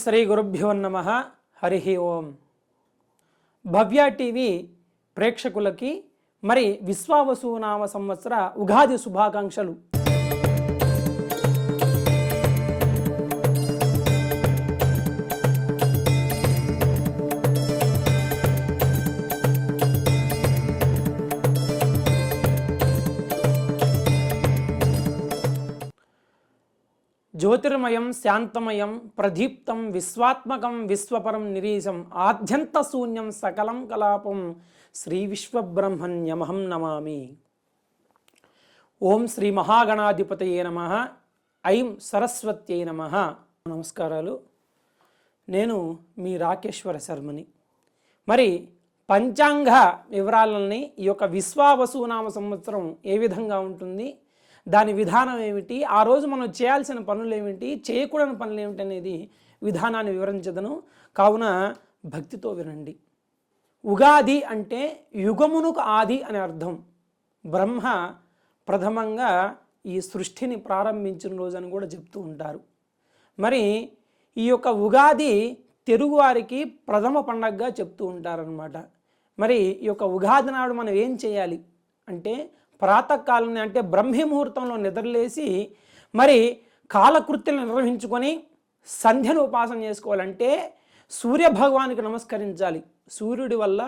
శ్రీ గురుభ్యో నమః. హరి ఓం. భవ్య టీవీ ప్రేక్షకులకి మరి విశ్వావసునామ సంవత్సర ఉగాది శుభాకాంక్షలు. జ్యోతిర్మయం శాంతమయం ప్రదీప్తం విశ్వాత్మకం విశ్వపరం నిరీశం ఆద్యంత శూన్యం సకలం కలాపం శ్రీ విశ్వబ్రహ్మణ్యమహం నమామి. ఓం శ్రీ మహాగణాధిపతయే నమః. ఐం సరస్వత్యై నమః. నమస్కారాలు. నేను మీ రాకేశ్వర శర్మని. మరి పంచాంగ వివరాలని ఈ యొక్క విశ్వావసునామ సంవత్సరం ఏ విధంగా ఉంటుంది, దాని విధానం ఏమిటి, ఆ రోజు మనం చేయాల్సిన పనులు ఏమిటి, చేయకూడని పనులు ఏమిటి అనేది విధానాన్ని వివరించదను. కావున భక్తితో వినండి. ఉగాది అంటే యుగమునకు ఆది అని అర్థం. బ్రహ్మ ప్రథమంగా ఈ సృష్టిని ప్రారంభించిన రోజు అని కూడా చెప్తూ ఉంటారు. మరి ఈ యొక్క ఉగాది తెలుగువారికి ప్రథమ పండగగా చెప్తూ ఉంటారనమాట. మరి ఈ యొక్క ఉగాది నాడు మనం ఏం చేయాలి అంటే, ప్రాతకాలని అంటే బ్రహ్మీ ముహూర్తంలో నిద్రలేసి మరి కాలకృత్యాలను నిర్వహించుకొని సంధ్యను ఉపాసన చేసుకోవాలంటే సూర్యభగవానికి నమస్కరించాలి. సూర్యుడి వల్ల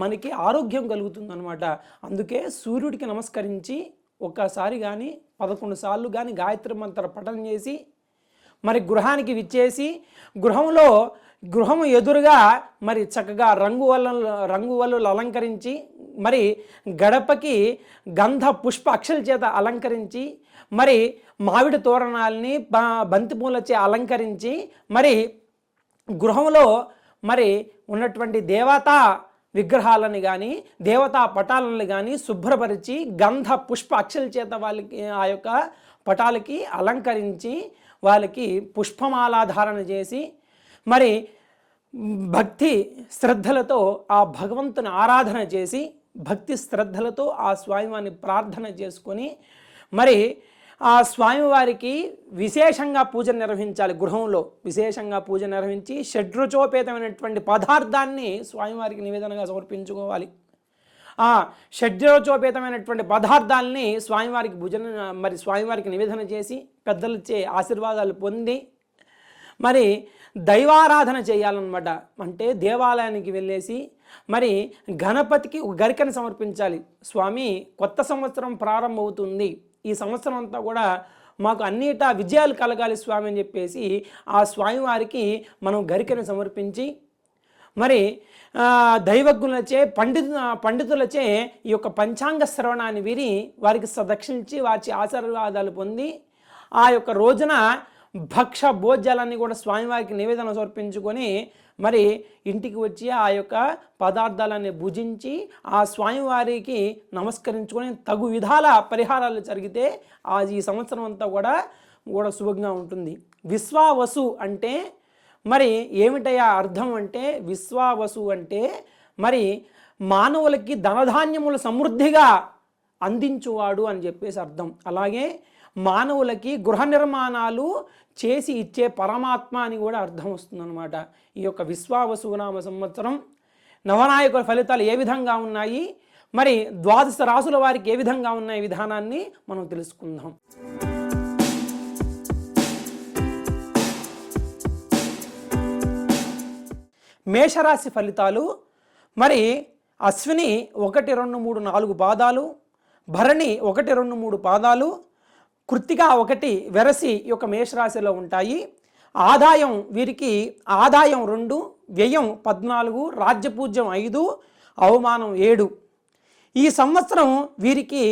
మనకి ఆరోగ్యం కలుగుతుందన్నమాట. అందుకే సూర్యుడికి నమస్కరించి ఒక్కసారి కానీ 11 సార్లు కానీ గాయత్రి మంత్ర పఠనం చేసి మరి గృహానికి విచ్చేసి గృహం ఎదురుగా మరి చక్కగా రంగువల్లులు అలంకరించి మరి గడపకి గంధ పుష్ప అక్షల చేత అలంకరించి మరి మామిడి తోరణాలని బంతిపూలచే అలంకరించి మరి గృహంలో మరి ఉన్నటువంటి దేవతా విగ్రహాలను కానీ దేవతా పటాలను కానీ శుభ్రపరిచి గంధ పుష్ప అక్షల చేత వాళ్ళకి ఆ యొక్క పటాలకి అలంకరించి వాళ్ళకి పుష్పమాలాధారణ చేసి మరి భక్తి శ్రద్ధలతో ఆ భగవంతుని ఆరాధన చేసి భక్తి శ్రద్ధలతో ఆ స్వామివారిని ప్రార్థన చేసుకొని మరి ఆ స్వామివారికి విశేషంగా పూజ నిర్వహించాలి. గృహంలో విశేషంగా పూజ నిర్వహించి షడ్రుచోపేతమైనటువంటి పదార్థాన్ని స్వామివారికి నివేదనగా సమర్పించుకోవాలి. ఆ షడ్రుచోపేతమైనటువంటి పదార్థాలని స్వామివారికి నివేదన చేసి పెద్దలచే ఆశీర్వాదాలు పొంది మరి దైవారాధన చేయాలన్నమాట. అంటే దేవాలయానికి వెళ్ళేసి మరి గణపతికి ఒక గరికని సమర్పించాలి. స్వామి, కొత్త సంవత్సరం ప్రారంభమవుతుంది, ఈ సంవత్సరం అంతా కూడా మాకు అన్నిటా విజయాలు కలగాలి స్వామి అని చెప్పేసి ఆ స్వామివారికి మనం గరికని సమర్పించి మరి దైవజ్ఞులచే పండితులచే ఈ యొక్క పంచాంగ శ్రవణాన్ని విని వారికి సదక్షించి వారి ఆశీర్వాదాలు పొంది ఆ యొక్క రోజున భక్ష భోజ్యాలన్నీ కూడా స్వామివారికి నివేదన సమర్పించుకొని మరి ఇంటికి వచ్చి ఆ యొక్క పదార్థాలన్నీ భుజించి ఆ స్వామివారికి నమస్కరించుకొని తగు విధాల పరిహారాలు జరిగితే ఈ సంవత్సరం అంతా కూడా శుభంగా ఉంటుంది. విశ్వావసు అంటే మరి ఏమిటయా అర్థం అంటే, విశ్వావసు అంటే మరి మానవులకి ధనధాన్యములు సమృద్ధిగా అందించువాడు అని చెప్పేసి అర్థం. అలాగే మానవులకి గృహ నిర్మాణాలు చేసి ఇచ్చే పరమాత్మ అని కూడా అర్థం వస్తుందన్నమాట. ఈ యొక్క విశ్వావసునామ సంవత్సరం నవనాయకుల ఫలితాలు ఏ విధంగా ఉన్నాయి, మరి 12 రాసుల వారికి ఏ విధంగా ఉన్నాయి విధానాన్ని మనం తెలుసుకుందాం. మేషరాశి ఫలితాలు. మరి అశ్విని 1, 2, 3, 4 పాదాలు, భరణి 1, 2, 3 పాదాలు, కృత్తిక 1, వెరసి ఈ యొక్క మేషరాశిలో ఉంటాయి. వీరికి ఆదాయం 2, వ్యయం 14, రాజ్యపూజ్యం 5, అవమానం 7. ఈ సంవత్సరం వీరికి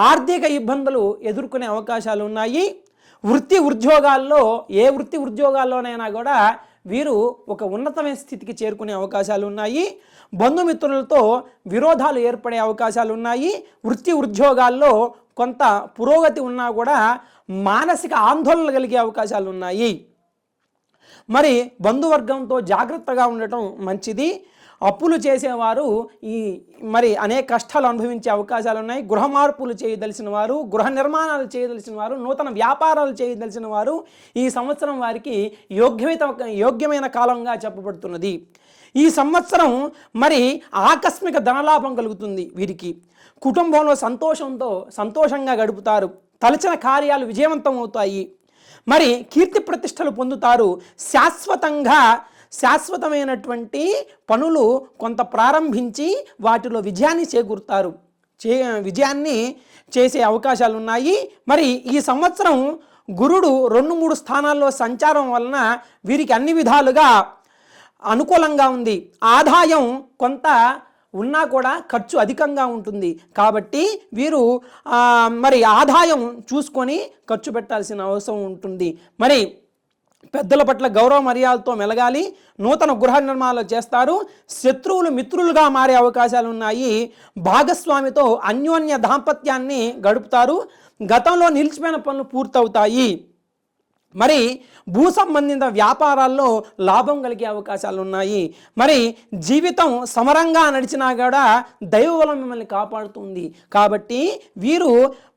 ఆర్థిక ఇబ్బందులు ఎదుర్కొనే అవకాశాలు ఉన్నాయి. వృత్తి ఉద్యోగాల్లోనైనా కూడా వీరు ఒక ఉన్నతమైన స్థితికి చేరుకునే అవకాశాలు ఉన్నాయి. బంధుమిత్రులతో విరోధాలు ఏర్పడే అవకాశాలు ఉన్నాయి. వృత్తి ఉద్యోగాల్లో కొంత పురోగతి ఉన్నా కూడా మానసిక ఆందోళనలు కలిగే అవకాశాలు ఉన్నాయి. మరి బంధువర్గంతో జాగ్రత్తగా ఉండటం మంచిది. అప్పులు చేసేవారు ఈ మరి అనేక కష్టాలు అనుభవించే అవకాశాలు ఉన్నాయి. గృహ మార్పులు చేయదలిసిన వారు, గృహ నిర్మాణాలు చేయదలిసిన వారు, నూతన వ్యాపారాలు చేయదలిసిన వారు ఈ సంవత్సరం వారికి యోగ్యమైన కాలంగా చెప్పబడుతున్నది. ఈ సంవత్సరం మరి ఆకస్మిక ధనలాభం కలుగుతుంది. వీరికి కుటుంబంలో సంతోషంగా గడుపుతారు. తలచిన కార్యాలు విజయవంతం అవుతాయి. మరి కీర్తి ప్రతిష్టలు పొందుతారు. శాశ్వతమైనటువంటి పనులు కొంత ప్రారంభించి వాటిలో విజయాన్ని చేకూరుతారు. విజయాన్ని చేసే అవకాశాలు ఉన్నాయి. మరి ఈ సంవత్సరం గురుడు 2-3 స్థానాల్లో సంచారం వలన వీరికి అన్ని విధాలుగా అనుకూలంగా ఉంది. ఆదాయం కొంత ఉన్నా కూడా ఖర్చు అధికంగా ఉంటుంది. కాబట్టి వీరు మరి ఆదాయం చూసుకొని ఖర్చు పెట్టాల్సిన అవసరం ఉంటుంది. మరి పెద్దల పట్ల గౌరవ మర్యాదలతో మెలగాలి. నూతన గృహ నిర్మాణాలు చేస్తారు. శత్రువులు మిత్రులుగా మారే అవకాశాలు ఉన్నాయి. భాగస్వామితో అన్యోన్య దాంపత్యాన్ని గడుపుతారు. గతంలో నిలిచిపోయిన పనులు పూర్తవుతాయి. మరి భూ సంబంధిత వ్యాపారాల్లో లాభం కలిగే అవకాశాలు ఉన్నాయి. మరి జీవితం సమరంగా నడిచినా కూడా దైవబలం మిమ్మల్ని కాపాడుతుంది. కాబట్టి వీరు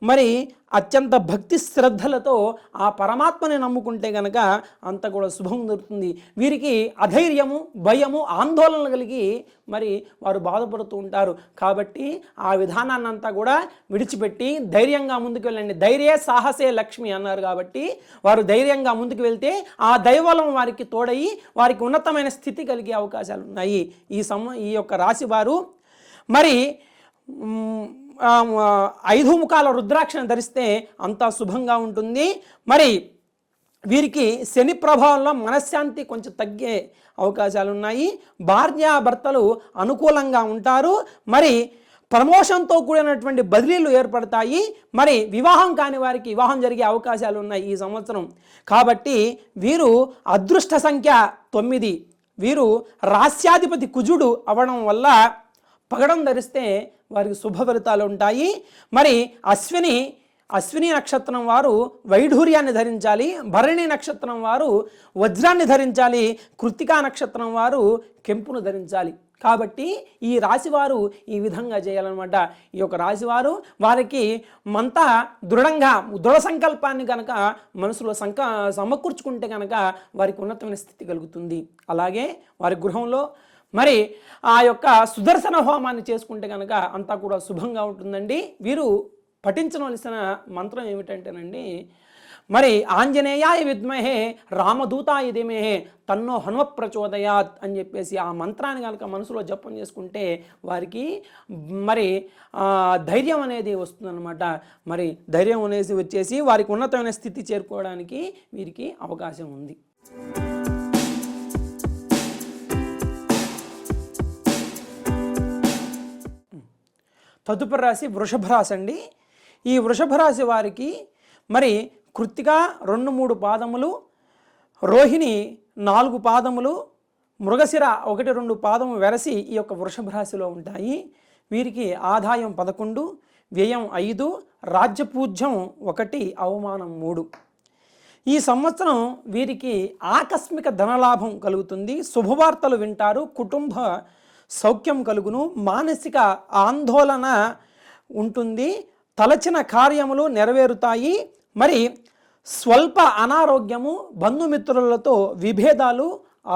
మరి అత్యంత భక్తి శ్రద్ధలతో ఆ పరమాత్మని నమ్ముకుంటే కనుక అంత కూడా శుభం దొరుకుతుంది. వీరికి అధైర్యము, భయము, ఆందోళన కలిగి మరి వారు బాధపడుతూ ఉంటారు. కాబట్టి ఆ విధానాన్ని అంతా కూడా విడిచిపెట్టి ధైర్యంగా ముందుకు వెళ్ళండి. ధైర్యే సాహసే లక్ష్మి అన్నారు. కాబట్టి వారు ధైర్యంగా ముందుకు వెళ్తే ఆ దైవబలం వారికి తోడయి వారికి ఉన్నతమైన స్థితి కలిగే అవకాశాలు ఉన్నాయి. ఈ యొక్క రాశి వారు మరి 5 ముఖాల రుద్రాక్షను ధరిస్తే అంతా శుభంగా ఉంటుంది. మరి వీరికి శని ప్రభావంలో మనశ్శాంతి కొంచెం తగ్గే అవకాశాలు ఉన్నాయి. భార్యాభర్తలు అనుకూలంగా ఉంటారు. మరి ప్రమోషన్తో కూడినటువంటి బదిలీలు ఏర్పడతాయి. మరి వివాహం కాని వారికి వివాహం జరిగే అవకాశాలు ఉన్నాయి ఈ సంవత్సరం. కాబట్టి వీరు అదృష్ట సంఖ్య 9. వీరు రాస్యాధిపతి కుజుడు అవ్వడం వల్ల పగడం ధరిస్తే వారికి శుభ ఫలితాలు ఉంటాయి. మరి అశ్విని నక్షత్రం వారు వైఢూర్యాన్ని ధరించాలి. భరణి నక్షత్రం వారు వజ్రాన్ని ధరించాలి. కృత్తికా నక్షత్రం వారు కెంపును ధరించాలి. కాబట్టి ఈ రాశివారు ఈ విధంగా చేయాలన్నమాట. ఈ యొక్క రాశివారు వారికి మంతా దృఢ సంకల్పాన్ని కనుక మనసులో సమకూర్చుకుంటే కనుక వారికి ఉన్నతమైన స్థితి కలుగుతుంది. అలాగే వారి గృహంలో మరి ఆ యొక్క సుదర్శన హోమాన్ని చేసుకుంటే కనుక అంతా కూడా శుభంగా ఉంటుందండి. వీరు పఠించవలసిన మంత్రం ఏమిటంటేనండి, మరి ఆంజనేయాయ విద్మహే రామదూతాయ ధీమహి తన్నో హనుమ ప్రచోదయాత్ అని చెప్పేసి ఆ మంత్రాన్ని కనుక మనసులో జపం చేసుకుంటే వారికి మరి ధైర్యం అనేది వస్తుందన్నమాట. మరి ధైర్యం అనేది వచ్చేసి వారికి ఉన్నతమైన స్థితి చేరుకోవడానికి వీరికి అవకాశం ఉంది. తదుపరి రాశి వృషభ రాశి అండి. ఈ వృషభ రాశి వారికి మరి కృత్తిక 2-3 పాదములు, రోహిణి 4 పాదములు, మృగశిర 1-2 పాదము వెరసి ఈ యొక్క వృషభ రాశిలో ఉంటాయి. వీరికి ఆదాయం 11, వ్యయం 5, రాజ్యపూజ్యం 1, అవమానం 3. ఈ సంవత్సరం వీరికి ఆకస్మిక ధనలాభం కలుగుతుంది. శుభవార్తలు వింటారు. కుటుంబ సౌఖ్యం కలుగును. మానసిక ఆందోళన ఉంటుంది. తలచిన కార్యములు నెరవేరుతాయి. మరి స్వల్ప అనారోగ్యము, బంధుమిత్రులతో విభేదాలు,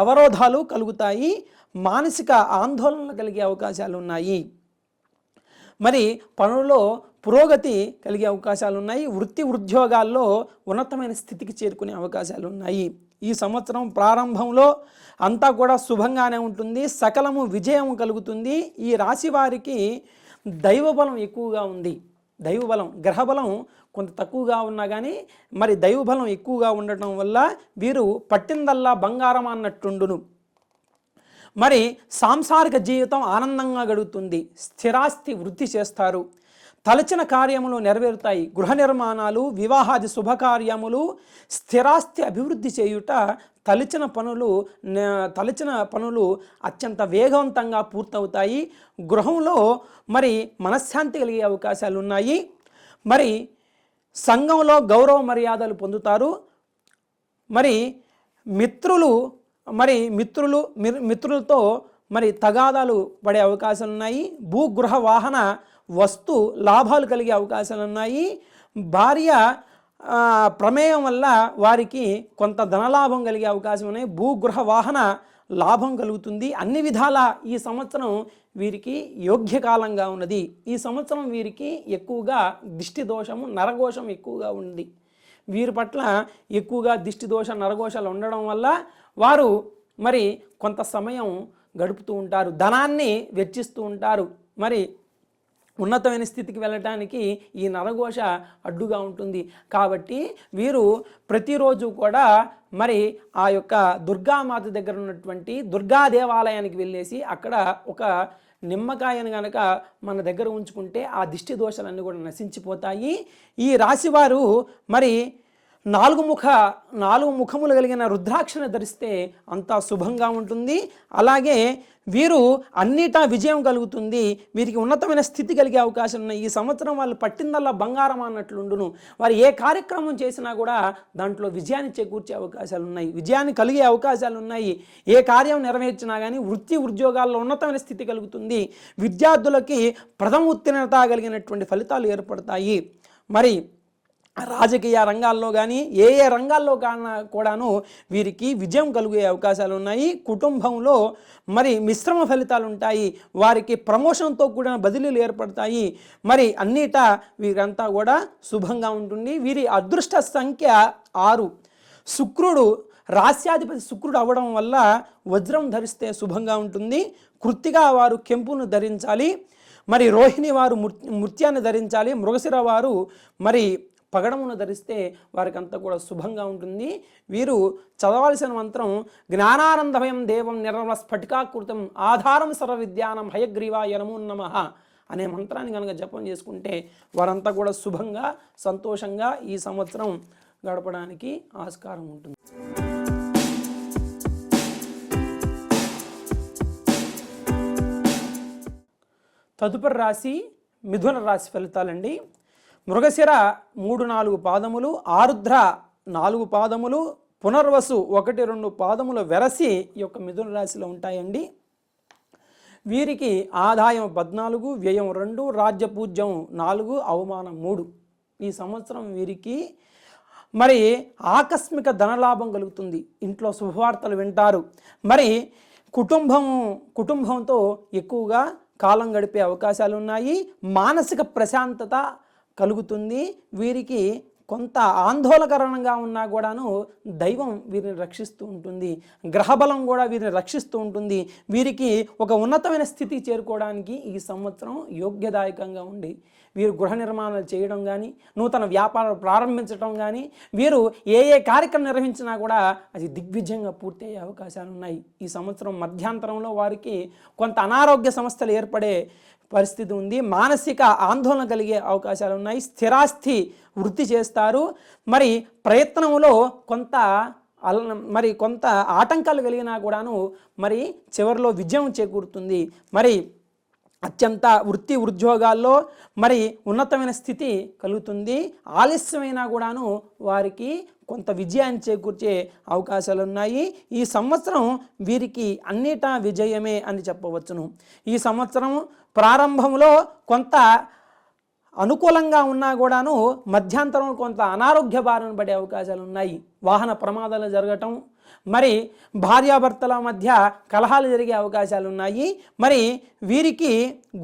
అవరోధాలు కలుగుతాయి. మానసిక ఆందోళన కలిగే అవకాశాలు ఉన్నాయి. మరి పనుల్లో పురోగతి కలిగే అవకాశాలు ఉన్నాయి. వృత్తి ఉద్యోగాల్లో ఉన్నతమైన స్థితికి చేరుకునే అవకాశాలు ఉన్నాయి. ఈ సంవత్సరం ప్రారంభంలో అంతా కూడా శుభంగానే ఉంటుంది. సకలము విజయం కలుగుతుంది. ఈ రాశి వారికి దైవబలం ఎక్కువగా ఉంది. దైవబలం, గ్రహబలం కొంత తక్కువగా ఉన్నా కానీ మరి దైవబలం ఎక్కువగా ఉండటం వల్ల వీరు పట్టిందల్లా బంగారం అన్నట్టుండును. మరి సాంసారిక జీవితం ఆనందంగా గడుగుతుంది. స్థిరాస్తి వృద్ధి చేస్తారు. తలచిన కార్యములు నెరవేరుతాయి. గృహ నిర్మాణాలు, వివాహాది శుభకార్యములు, స్థిరాస్తి అభివృద్ధి చేయుట, తలచిన పనులు అత్యంత వేగవంతంగా పూర్తవుతాయి. గృహంలో మరి మనశ్శాంతి కలిగే అవకాశాలు ఉన్నాయి. మరి సంఘంలో గౌరవ మర్యాదలు పొందుతారు. మరి మిత్రులతో మరి తగాదాలు పడే అవకాశాలు ఉన్నాయి. భూగృహ వాహన వస్తు లాభాలు కలిగే అవకాశాలు ఉన్నాయి. భార్య ప్రమేయం వల్ల వారికి కొంత ధనలాభం కలిగే అవకాశం ఉన్నాయి. భూగృహ వాహన లాభం కలుగుతుంది. అన్ని విధాల ఈ సంవత్సరం వీరికి యోగ్యకాలంగా ఉన్నది. ఈ సంవత్సరం వీరికి ఎక్కువగా దిష్టి దోషము నరఘోషం ఎక్కువగా ఉంది. వీరి పట్ల ఎక్కువగా దిష్టి దోష నరఘోషాలు ఉండడం వల్ల వారు మరి కొంత సమయం గడుపుతూ ఉంటారు, ధనాన్ని వెచ్చిస్తూ ఉంటారు. మరి ఉన్నతమైన స్థితికి వెళ్ళటానికి ఈ నరఘోష అడ్డుగా ఉంటుంది. కాబట్టి వీరు ప్రతిరోజు కూడా మరి ఆ యొక్క దుర్గామాత దగ్గర ఉన్నటువంటి దుర్గా దేవాలయానికి వెళ్ళేసి అక్కడ ఒక నిమ్మకాయను కనుక మన దగ్గర ఉంచుకుంటే ఆ దిష్టి దోషాలన్నీ కూడా నశించిపోతాయి. ఈ రాశివారు మరి నాలుగు ముఖములు కలిగిన రుద్రాక్షను ధరిస్తే అంతా శుభంగా ఉంటుంది. అలాగే వీరు అన్నిటా విజయం కలుగుతుంది. వీరికి ఉన్నతమైన స్థితి కలిగే అవకాశం ఉన్నాయి. ఈ సంవత్సరం వాళ్ళు పట్టిందల్లా బంగారం అన్నట్లుండును. వారు ఏ కార్యక్రమం చేసినా కూడా దాంట్లో విజయాన్ని చేకూర్చే అవకాశాలు ఉన్నాయి, విజయాన్ని కలిగే అవకాశాలు ఉన్నాయి. ఏ కార్యం నెరవేర్చినా కానీ వృత్తి ఉద్యోగాల్లో ఉన్నతమైన స్థితి కలుగుతుంది. విద్యార్థులకి ప్రథమ ఉత్తీర్ణత కలిగినటువంటి ఫలితాలు ఏర్పడతాయి. మరి రాజకీయ రంగాల్లో కానీ ఏ రంగాల్లో కూడాను వీరికి విజయం కలిగే అవకాశాలు ఉన్నాయి. కుటుంబంలో మరి మిశ్రమ ఫలితాలు ఉంటాయి. వారికి ప్రమోషన్తో కూడిన బదిలీలు ఏర్పడతాయి. మరి అన్నిటా వీరంతా కూడా శుభంగా ఉంటుంది. వీరి అదృష్ట సంఖ్య 6. శుక్రుడు రాస్యాధిపతి శుక్రుడు అవ్వడం వల్ల వజ్రం ధరిస్తే శుభంగా ఉంటుంది. కృత్తిగా వారు కెంపును ధరించాలి. మరి రోహిణి వారు ముత్యాన్ని ధరించాలి. మృగశిర వారు మరి పగడమును ధరిస్తే వారికి అంతా కూడా శుభంగా ఉంటుంది. వీరు చదవాల్సిన మంత్రం జ్ఞానానందమయం దేవం నిర్మల స్ఫటికాకృతం ఆధారం సర్వ విద్యానం హయగ్రీవాయ నమో నమః అనే మంత్రాన్ని కనుక జపం చేసుకుంటే వారంతా కూడా శుభంగా సంతోషంగా ఈ సంవత్సరం గడపడానికి ఆస్కారం ఉంటుంది. తదుపరి రాశి మిథున రాశి ఫలితాలండి. మృగశిర 3-4 పాదములు, ఆరుద్ర 4 పాదములు, పునర్వసు 1-2 పాదములు వెరసి ఈ యొక్క మిథున రాశిలో ఉంటాయండి. వీరికి ఆదాయం 14, వ్యయం 2, రాజ్యపూజ్యం 4, అవమానం 3. ఈ సంవత్సరం వీరికి మరి ఆకస్మిక ధనలాభం కలుగుతుంది. ఇంట్లో శుభవార్తలు వింటారు. మరి కుటుంబంతో ఎక్కువగా కాలం గడిపే అవకాశాలు ఉన్నాయి. మానసిక ప్రశాంతత కలుగుతుంది. వీరికి కొంత ఆందోళనకరంగా ఉన్నా కూడాను దైవం వీరిని రక్షిస్తూ ఉంటుంది. గ్రహబలం కూడా వీరిని రక్షిస్తూ ఉంటుంది. వీరికి ఒక ఉన్నతమైన స్థితి చేరుకోవడానికి ఈ సంవత్సరం యోగ్యదాయకంగా ఉండి వీరు గృహ నిర్మాణాలు చేయడం కానీ, నూతన వ్యాపారాలు ప్రారంభించడం కానీ, వీరు ఏ కార్యక్రమం నిర్వహించినా కూడా అది దిగ్విజయంగా పూర్తయ్యే అవకాశాలు ఉన్నాయి. ఈ సంవత్సరం మధ్యాంతరంలో వారికి కొంత అనారోగ్య సమస్యలు ఏర్పడే పరిస్థితి ఉంది. మానసిక ఆందోళన కలిగే అవకాశాలు ఉన్నాయి. స్థిరాస్తి వృద్ధి చేస్తారు. మరి ప్రయత్నంలో కొంత ఆటంకాలు కలిగినా కూడాను మరి చివరిలో విజయం చేకూరుతుంది. మరి అత్యంత వృత్తి ఉద్యోగాల్లో మరి ఉన్నతమైన స్థితి కలుగుతుంది. ఆలస్యమైనా కూడాను వారికి కొంత విజయాన్ని చేకూర్చే అవకాశాలు ఉన్నాయి. ఈ సంవత్సరం వీరికి అన్నిటా విజయమే అని చెప్పవచ్చును. ఈ సంవత్సరం ప్రారంభంలో కొంత అనుకూలంగా ఉన్నా కూడాను మధ్యాంతరం కొంత అనారోగ్య బారిన పడే అవకాశాలు ఉన్నాయి. వాహన ప్రమాదాలు జరగటం, మరి భార్యాభర్తల మధ్య కలహాలు జరిగే అవకాశాలు ఉన్నాయి. మరి వీరికి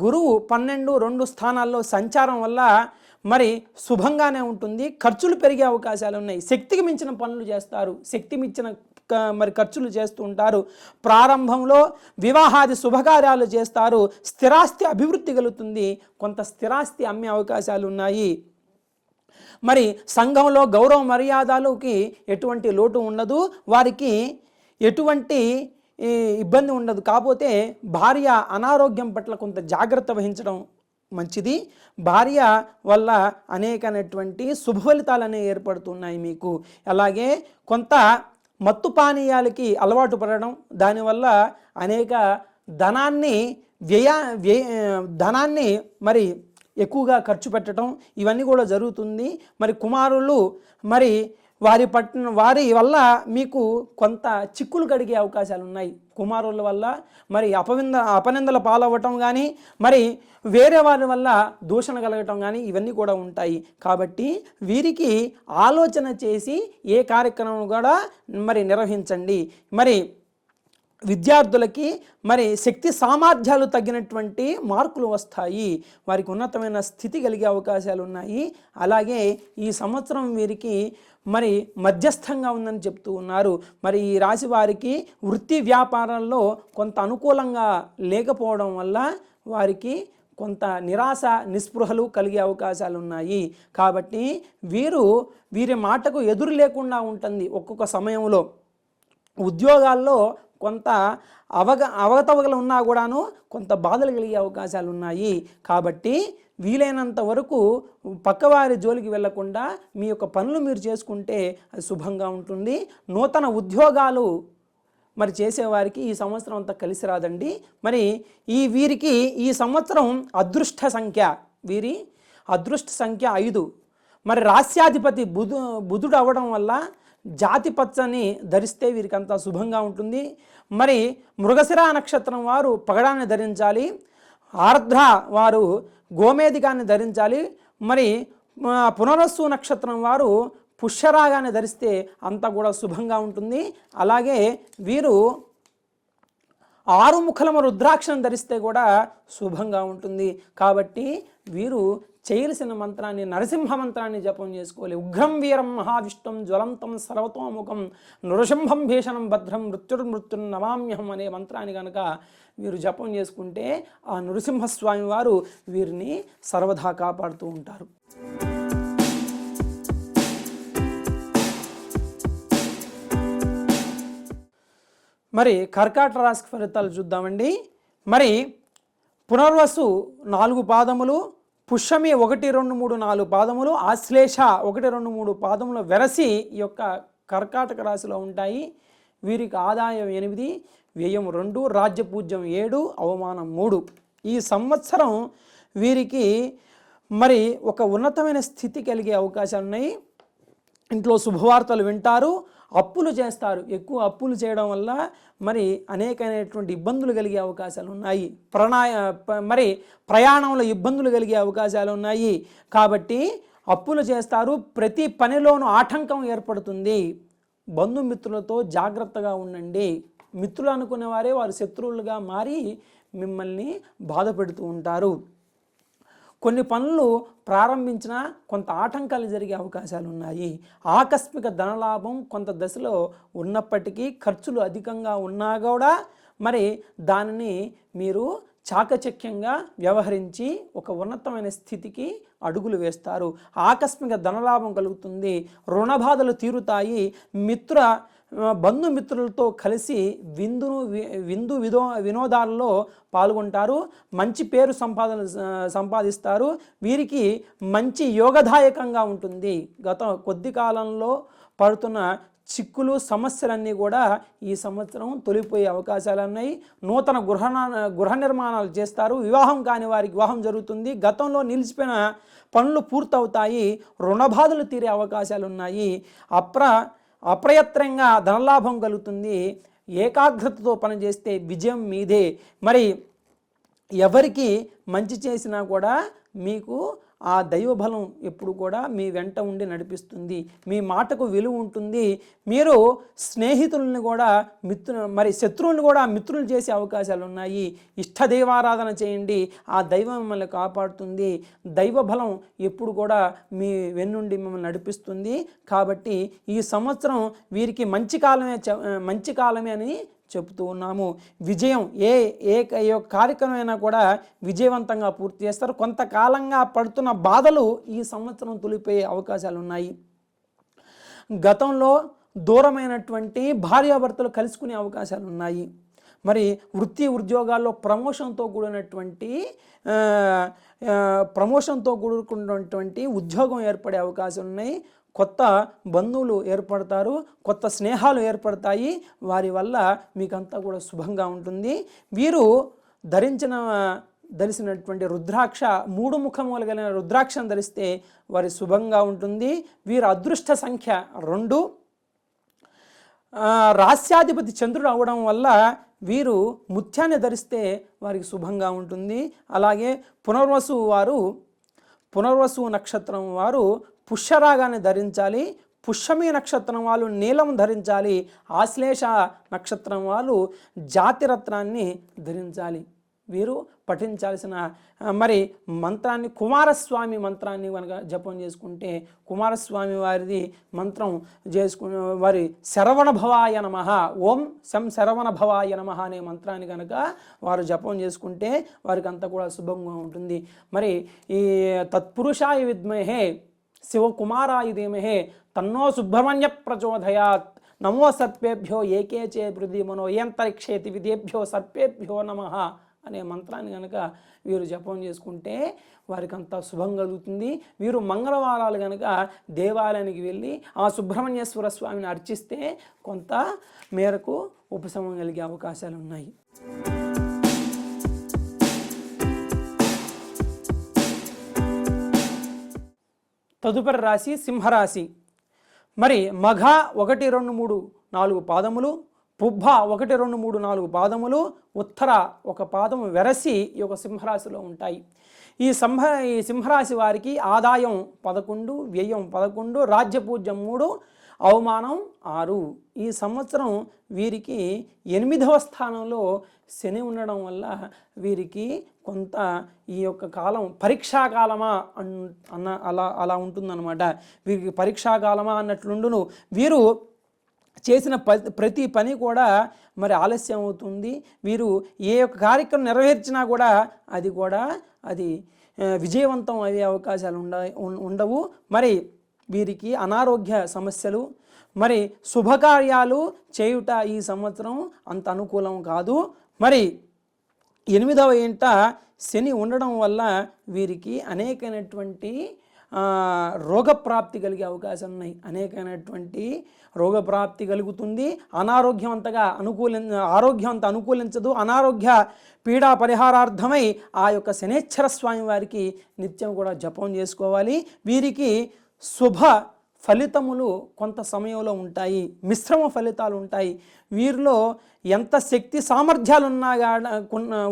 గురువు 12-2 స్థానాల్లో సంచారం వల్ల మరి శుభంగానే ఉంటుంది. ఖర్చులు పెరిగే అవకాశాలు ఉన్నాయి. శక్తికి మించిన పనులు చేస్తారు, శక్తి మించిన మరి ఖర్చులు చేస్తూ ఉంటారు. ప్రారంభంలో వివాహాది శుభకార్యాలు చేస్తారు. స్థిరాస్తి అభివృద్ధి కలుగుతుంది. కొంత స్థిరాస్తి అమ్మే అవకాశాలు ఉన్నాయి. మరి సంఘంలో గౌరవ మర్యాదలకి ఎటువంటి లోటు ఉండదు. వారికి ఎటువంటి ఇబ్బంది ఉండదు. కాకపోతే భార్య అనారోగ్యం పట్ల కొంత జాగ్రత్త వహించడం మంచిది. భార్య వల్ల అనేకమైనటువంటి శుభ ఫలితాలు అనేవి ఏర్పడుతున్నాయి మీకు. అలాగే కొంత మత్తు పానీయాలకి అలవాటు పడడం, దానివల్ల అనేక ధనాన్ని మరి ఎక్కువగా ఖర్చు పెట్టడం ఇవన్నీ కూడా జరుగుతుంది. మరి కుమారులు మరి వారి వల్ల మీకు కొంత చిక్కులు కడిగే అవకాశాలు ఉన్నాయి. కుమారుల వల్ల మరి అపనిందల పాలవ్వటం కానీ, మరి వేరే వారి వల్ల దూషణ కలగటం కానీ ఇవన్నీ కూడా ఉంటాయి. కాబట్టి వీరికి ఆలోచన చేసి ఏ కార్యక్రమం కూడా మరి నిర్వహించండి. మరి విద్యార్థులకి మరి శక్తి సామర్థ్యాలు తగ్గినటువంటి మార్కులు వస్తాయి. వారికి ఉన్నతమైన స్థితి కలిగే అవకాశాలు ఉన్నాయి. అలాగే ఈ సంవత్సరం వీరికి మరి మధ్యస్థంగా ఉందని చెప్తూ ఉన్నారు. మరి ఈ రాశి వారికి వృత్తి వ్యాపారంలో కొంత అనుకూలంగా లేకపోవడం వల్ల వారికి కొంత నిరాశ నిస్పృహలు కలిగే అవకాశాలు ఉన్నాయి. కాబట్టి వీరి మాటకు ఎదురు లేకుండా ఉంటుంది. ఒక్కొక్క సమయంలో ఉద్యోగాల్లో కొంత అవకతవకలు ఉన్నా కూడాను కొంత బాధలు కలిగే అవకాశాలు ఉన్నాయి. కాబట్టి వీలైనంత వరకు పక్కవారి జోలికి వెళ్లకుండా మీ యొక్క పనులు మీరు చేసుకుంటే అది శుభంగా ఉంటుంది. నూతన ఉద్యోగాలు మరి చేసేవారికి ఈ సంవత్సరం అంతా కలిసి రాదండి. మరి వీరికి ఈ సంవత్సరం వీరి అదృష్ట సంఖ్య 5. మరి రాస్యాధిపతి బుధుడు అవ్వడం వల్ల జాతి పచ్చని ధరిస్తే వీరికి అంతా శుభంగా ఉంటుంది. మరి మృగశిర నక్షత్రం వారు పగడాన్ని ధరించాలి. ఆర్ద్ర వారు గోమేధికాన్ని ధరించాలి. మరి పునరస్సు నక్షత్రం వారు పుష్యరాగాన్ని ధరిస్తే అంతా కూడా శుభంగా ఉంటుంది. అలాగే వీరు 6 ముఖలమ రుద్రాక్షను ధరిస్తే కూడా శుభంగా ఉంటుంది. కాబట్టి వీరు చేయాల్సిన మంత్రాన్ని నరసింహ మంత్రాన్ని జపం చేసుకోవాలి. ఉగ్రం వీరం మహావిష్ణుం జ్వలంతం సర్వతోముఖం నృసింహం భీషణం భద్రం మృత్యుర్మృత్యుం నమామ్యహం అనే మంత్రాన్ని కనుక వీరు జపం చేసుకుంటే ఆ నృసింహస్వామి వారు వీరిని సర్వదా కాపాడుతూ ఉంటారు. మరి కర్కాటక రాశి ఫలితాలు చూద్దామండి. మరి పునర్వసు 4 పాదములు, పుష్యమి 1, 2, 3, 4 పాదములు, ఆశ్లేష 1, 2, 3 పాదములు వెరసి ఈ యొక్క కర్కాటక రాశిలో ఉంటాయి. వీరికి ఆదాయం 8, వ్యయం 2, రాజ్యపూజ్యం 7, అవమానం 3. ఈ సంవత్సరం వీరికి మరి ఒక ఉన్నతమైన స్థితి కలిగే అవకాశాలు ఉన్నాయి. ఇంట్లో శుభవార్తలు వింటారు. అప్పులు చేస్తారు. ఎక్కువ అప్పులు చేయడం వల్ల మరి అనేకమైనటువంటి ఇబ్బందులు కలిగే అవకాశాలు ఉన్నాయి. మరి ప్రయాణంలో ఇబ్బందులు కలిగే అవకాశాలు ఉన్నాయి. కాబట్టి అప్పులు చేస్తారు. ప్రతి పనిలోనూ ఆటంకం ఏర్పడుతుంది. బంధుమిత్రులతో జాగ్రత్తగా ఉండండి. మిత్రులు అనుకునే వారే వారు శత్రువులుగా మారి మిమ్మల్ని బాధ పెడుతూ ఉంటారు. కొన్ని పనులు ప్రారంభించినా కొంత ఆటంకాలు జరిగే అవకాశాలు ఉన్నాయి. ఆకస్మిక ధనలాభం కొంత దశలో ఉన్నప్పటికీ ఖర్చులు అధికంగా ఉన్నా కూడా మరి దానిని మీరు చాకచక్యంగా వ్యవహరించి ఒక ఉన్నతమైన స్థితికి అడుగులు వేస్తారు. ఆకస్మిక ధనలాభం కలుగుతుంది. రుణ బాధలు తీరుతాయి. బంధుమిత్రులతో కలిసి వినోదాలలో పాల్గొంటారు. మంచి పేరు సంపాదిస్తారు. వీరికి మంచి యోగదాయకంగా ఉంటుంది. గత కొద్ది కాలంలో పడుతున్న చిక్కులు సమస్యలన్నీ కూడా ఈ సంవత్సరం తొలిపోయే అవకాశాలు ఉన్నాయి. నూతన గృహ నిర్మాణాలు చేస్తారు. వివాహం కాని వారికి వివాహం జరుగుతుంది. గతంలో నిలిచిపోయిన పనులు పూర్తవుతాయి. రుణబాధలు తీరే అవకాశాలు ఉన్నాయి. అప్రయత్నంగా ధనలాభం కలుగుతుంది. ఏకాగ్రతతో పనిచేస్తే విజయం మీదే. మరి ఎవరికి మంచి చేసినా కూడా మీకు ఆ దైవబలం ఎప్పుడు కూడా మీ వెంట ఉండి నడిపిస్తుంది. మీ మాటకు విలువ ఉంటుంది. మీరు స్నేహితులను కూడా శత్రువులను కూడా మిత్రులు చేసే అవకాశాలు ఉన్నాయి. ఇష్టదైవారాధన చేయండి. ఆ దైవం మిమ్మల్ని కాపాడుతుంది. దైవబలం ఎప్పుడు కూడా మీ వెన్నుండి మిమ్మల్ని నడిపిస్తుంది. కాబట్టి ఈ సంవత్సరం వీరికి మంచి కాలమే అని చెబుతూ ఉన్నాము. విజయం ఏ కార్యక్రమమైనా కూడా విజయవంతంగా పూర్తి చేస్తారు. కొంతకాలంగా పడుతున్న బాధలు ఈ సంవత్సరం తొలిపోయే అవకాశాలు ఉన్నాయి. గతంలో దూరమైనటువంటి భార్యాభర్తలు కలుసుకునే అవకాశాలు ఉన్నాయి. మరి వృత్తి ఉద్యోగాల్లో ప్రమోషన్తో కూడుకున్నటువంటి ఉద్యోగం ఏర్పడే అవకాశాలు ఉన్నాయి. కొత్త బంధువులు ఏర్పడతారు. కొత్త స్నేహాలు ఏర్పడతాయి. వారి వల్ల మీకంతా కూడా శుభంగా ఉంటుంది. వీరు ధరించిన ధరిసినటువంటి రుద్రాక్ష 3 ముఖములు కలిగిన రుద్రాక్షను ధరిస్తే వారి శుభంగా ఉంటుంది. వీరి అదృష్ట సంఖ్య 2. రాస్యాధిపతి చంద్రుడు అవడం వల్ల వీరు ముత్యాన్ని ధరిస్తే వారికి శుభంగా ఉంటుంది. అలాగే పునర్వసు నక్షత్రం వారు పుష్యరాగాన్ని ధరించాలి. పుష్యమి నక్షత్రం వాళ్ళు నీలం ధరించాలి. ఆశ్లేష నక్షత్రం వాళ్ళు జాతిరత్నాన్ని ధరించాలి. వీరు పఠించాల్సిన మరి మంత్రాన్ని కుమారస్వామి మంత్రాన్ని కనుక జపం చేసుకుంటే కుమారస్వామి వారిది మంత్రం వారి శరవణ భవాయ నమః, ఓం శం శరవణ భవాయ నమః అనే మంత్రాన్ని కనుక వారు జపం చేసుకుంటే వారికి అంతా కూడా శుభంగా ఉంటుంది. మరి ఈ తత్పురుషాయ విద్మహే శివకుమారాయ ధీమహే తన్నో సుబ్రహ్మణ్య ప్రచోదయాత్, నమో సర్పేభ్యో ఏకేచే పృథిమనో యంతరిక్షేతి విదేభ్యో సర్పేభ్యో నమః అనే మంత్రాన్ని కనుక వీరు జపం చేసుకుంటే వారికి అంతా శుభం కలుగుతుంది. వీరు మంగళవారాలు కనుక దేవాలయానికి వెళ్ళి ఆ సుబ్రహ్మణ్యేశ్వర స్వామిని అర్చిస్తే కొంత మేరకు ఉపశమనం కలిగే అవకాశాలు ఉన్నాయి. తదుపరి రాశి సింహరాశి. మరి మఘ 1, 2, 3, 4 పాదములు, పుబ్బ 1, 2, 3, 4 పాదములు, ఉత్తర 1 పాదము వెరసి ఈ యొక్క సింహరాశిలో ఉంటాయి. ఈ సింహరాశి వారికి ఆదాయం 11, వ్యయం 11, రాజ్యపూజ్యం 3, అవమానం 6. ఈ సంవత్సరం వీరికి 8వ స్థానంలో శని ఉండడం వల్ల వీరికి కొంత ఈ యొక్క కాలం పరీక్షాకాలమా అలా ఉంటుందన్నమాట. వీరికి పరీక్షాకాలమా అన్నట్లుండును. వీరు చేసిన ప్రతి పని కూడా మరి ఆలస్యం అవుతుంది. వీరు ఏ యొక్క కార్యక్రమం నెరవేర్చినా కూడా అది విజయవంతం అయ్యే అవకాశాలు ఉండవు. మరి వీరికి అనారోగ్య సమస్యలు, మరి శుభకార్యాలు చేయుట ఈ సంవత్సరం అంత అనుకూలం కాదు. మరి 8వ ఇంట శని ఉండడం వల్ల వీరికి అనేకమైనటువంటి రోగప్రాప్తి కలిగే అవకాశాలు ఉన్నాయి. అనేకమైనటువంటి రోగప్రాప్తి కలుగుతుంది. ఆరోగ్యం అంత అనుకూలించదు. అనారోగ్య పీడా పరిహారార్థమై ఆ యొక్క శనేశ్వర స్వామి వారికి నిత్యం కూడా జపం చేసుకోవాలి. వీరికి శుభ ఫలితములు కొంత సమయంలో ఉంటాయి, మిశ్రమ ఫలితాలు ఉంటాయి. వీరిలో ఎంత శక్తి సామర్థ్యాలు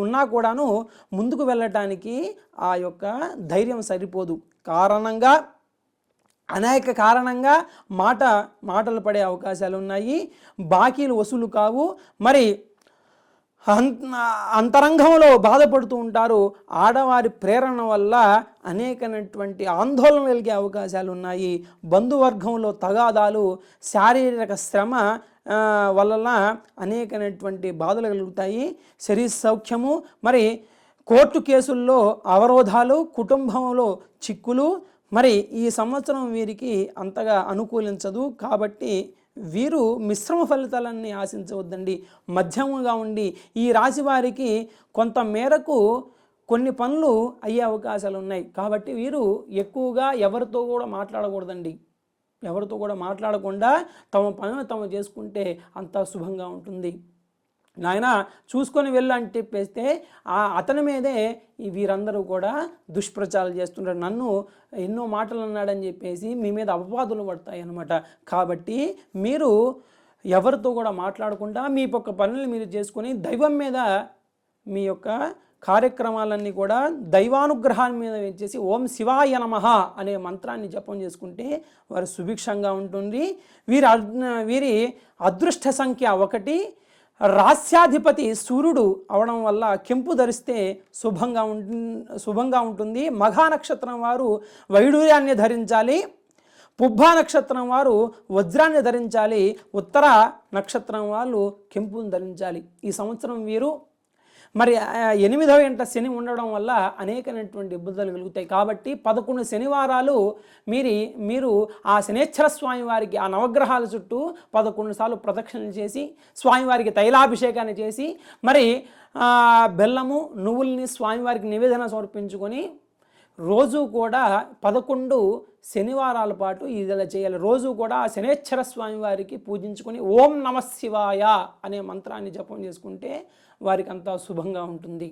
ఉన్నా కూడాను ముందుకు వెళ్ళటానికి ఆ యొక్క ధైర్యం సరిపోదు. అనేక కారణంగా మాటలు పడే అవకాశాలు ఉన్నాయి. బాకీలు వసూలు కావు. మరి అంతరంగంలో బాధపడుతూ ఉంటారు. ఆడవారి ప్రేరణ వల్ల అనేకమైనటువంటి ఆందోళన కలిగే అవకాశాలు ఉన్నాయి. బంధువర్గంలో తగాదాలు, శారీరక శ్రమ వలన అనేకమైనటువంటి బాధలు కలుగుతాయి. శరీర సౌఖ్యము, మరి కోర్టు కేసుల్లో అవరోధాలు, కుటుంబంలో చిక్కులు. మరి ఈ సంవత్సరం వీరికి అంతగా అనుకూలించదు. కాబట్టి వీరు మిశ్రమ ఫలితాలన్నీ ఆశించవద్దండి. మధ్యముగా ఉండి ఈ రాశి వారికి కొంత మేరకు కొన్ని పనులు అయ్యే అవకాశాలు ఉన్నాయి. కాబట్టి వీరు ఎక్కువగా ఎవరితో కూడా మాట్లాడకూడదండి. ఎవరితో కూడా మాట్లాడకుండా తమ పనులు తాము చేసుకుంటే అంతా శుభంగా ఉంటుంది. నాయన చూసుకొని వెళ్ళు అని చెప్పేస్తే అతని మీదే వీరందరూ కూడా దుష్ప్రచారాలు చేస్తుంటారు. నన్ను ఎన్నో మాటలు అన్నాడని చెప్పేసి మీ మీద అపవాదులు పడతాయి అన్నమాట. కాబట్టి మీరు ఎవరితో కూడా మాట్లాడకుండా మీ యొక్క పనులు మీరు చేసుకొని దైవం మీద మీ యొక్క కార్యక్రమాలన్నీ కూడా దైవానుగ్రహాన్ని మీద వచ్చేసి ఓం శివాయ నమః అనే మంత్రాన్ని జపం చేసుకుంటే వారు సుభిక్షంగా ఉంటుంది. వీరి అదృష్ట సంఖ్య 1. రాస్యాధిపతి సూర్యుడు అవడం వల్ల కెంపు ధరిస్తే శుభంగా ఉంటుంది. మఘా నక్షత్రం వారు వైడూర్యాన్ని ధరించాలి. పుబ్బా నక్షత్రం వారు వజ్రాన్ని ధరించాలి. ఉత్తర నక్షత్రం వాళ్ళు కెంపును ధరించాలి. ఈ సంవత్సరం వీరు మరి 8వ ఇంట శని ఉండడం వల్ల అనేకమైనటువంటి ఇబ్బందులు కలుగుతాయి. కాబట్టి 11 శనివారాలు మీరు ఆ శనేశ్వర స్వామి వారికి ఆ నవగ్రహాల చుట్టూ 11 సార్లు ప్రదక్షిణలు చేసి స్వామివారికి తైలాభిషేకాన్ని చేసి మరి బెల్లము నువ్వుల్ని స్వామివారికి నివేదన సమర్పించుకొని రోజు కూడా 11 శనివారాల పాటు ఇలా చేయాలి. రోజు కూడా శనేశ్వర స్వామి వారికి పూజించుకొని ఓం నమః శివాయ అనే మంత్రాన్ని జపం చేసుకుంటే వారికి అంతా శుభంగా ఉంటుంది.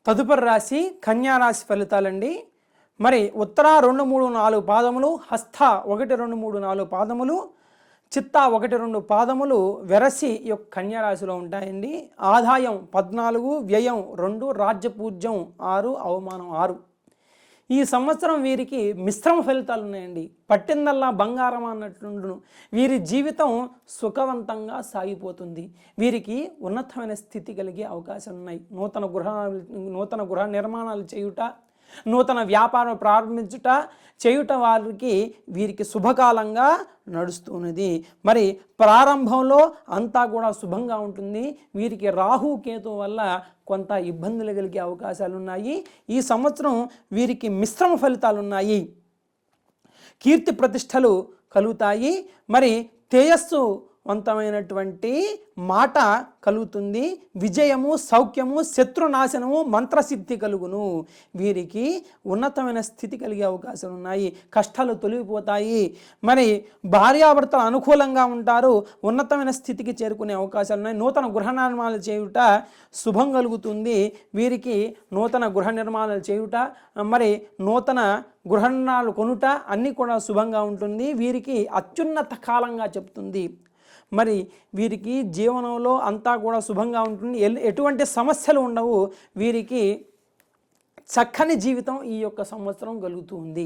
తదుపరి రాశి కన్యా రాశి ఫలితాలండి. మరి ఉత్తర 2, 3, 4 పాదములు, హస్త 1, 2, 3, 4 పాదములు, చిత్త 1, 2 పాదములు వెరసి ఈ యొక్క కన్యా రాశిలో ఉంటాయండి. ఆదాయం 14, వ్యయం 2, రాజ్యపూజ్యం 6, అవమానం 6. ఈ సంవత్సరం వీరికి మిశ్రమ ఫలితాలు ఉన్నాయండి. పట్టిందల్లా బంగారం అన్నట్లుండును. వీరి జీవితం సుఖవంతంగా సాగిపోతుంది. వీరికి ఉన్నతమైన స్థితి కలిగే అవకాశాలు ఉన్నాయి. నూతన గృహ నిర్మాణాలు చేయుట, నూతన వ్యాపారం చేయుట వీరికి శుభకాలంగా నడుస్తున్నది. మరి ప్రారంభంలో అంతా కూడా శుభంగా ఉంటుంది. వీరికి రాహు కేతు వల్ల కొంత ఇబ్బందులు కలిగే అవకాశాలు ఉన్నాయి. ఈ సంవత్సరం వీరికి మిశ్రమ ఫలితాలు ఉన్నాయి. కీర్తి ప్రతిష్టలు కలుగుతాయి. మరి తేజస్సు వంతమైనటువంటి మాట కలుగుతుంది. విజయము, సౌఖ్యము, శత్రునాశనము, మంత్రసిద్ధి కలుగును. వీరికి ఉన్నతమైన స్థితి కలిగే అవకాశాలు ఉన్నాయి. కష్టాలు తొలగిపోతాయి. మరి భార్యాభర్తలు అనుకూలంగా ఉంటారు. ఉన్నతమైన స్థితికి చేరుకునే అవకాశాలు ఉన్నాయి. నూతన గృహ నిర్మాణాలు చేయుట శుభం కలుగుతుంది. వీరికి నూతన గృహ నిర్మాణాలు చేయుట, మరి నూతన గృహ నిర్మాణాలు కొనుట అన్నీ కూడా శుభంగా ఉంటుంది. వీరికి అత్యున్నత కాలంగా చెప్తుంది. మరి వీరికి జీవనంలో అంతా కూడా శుభంగా ఉంటుంది. ఎటువంటి సమస్యలు ఉండవు. వీరికి చక్కని జీవితం ఈ యొక్క సంవత్సరం కలుగుతుంది.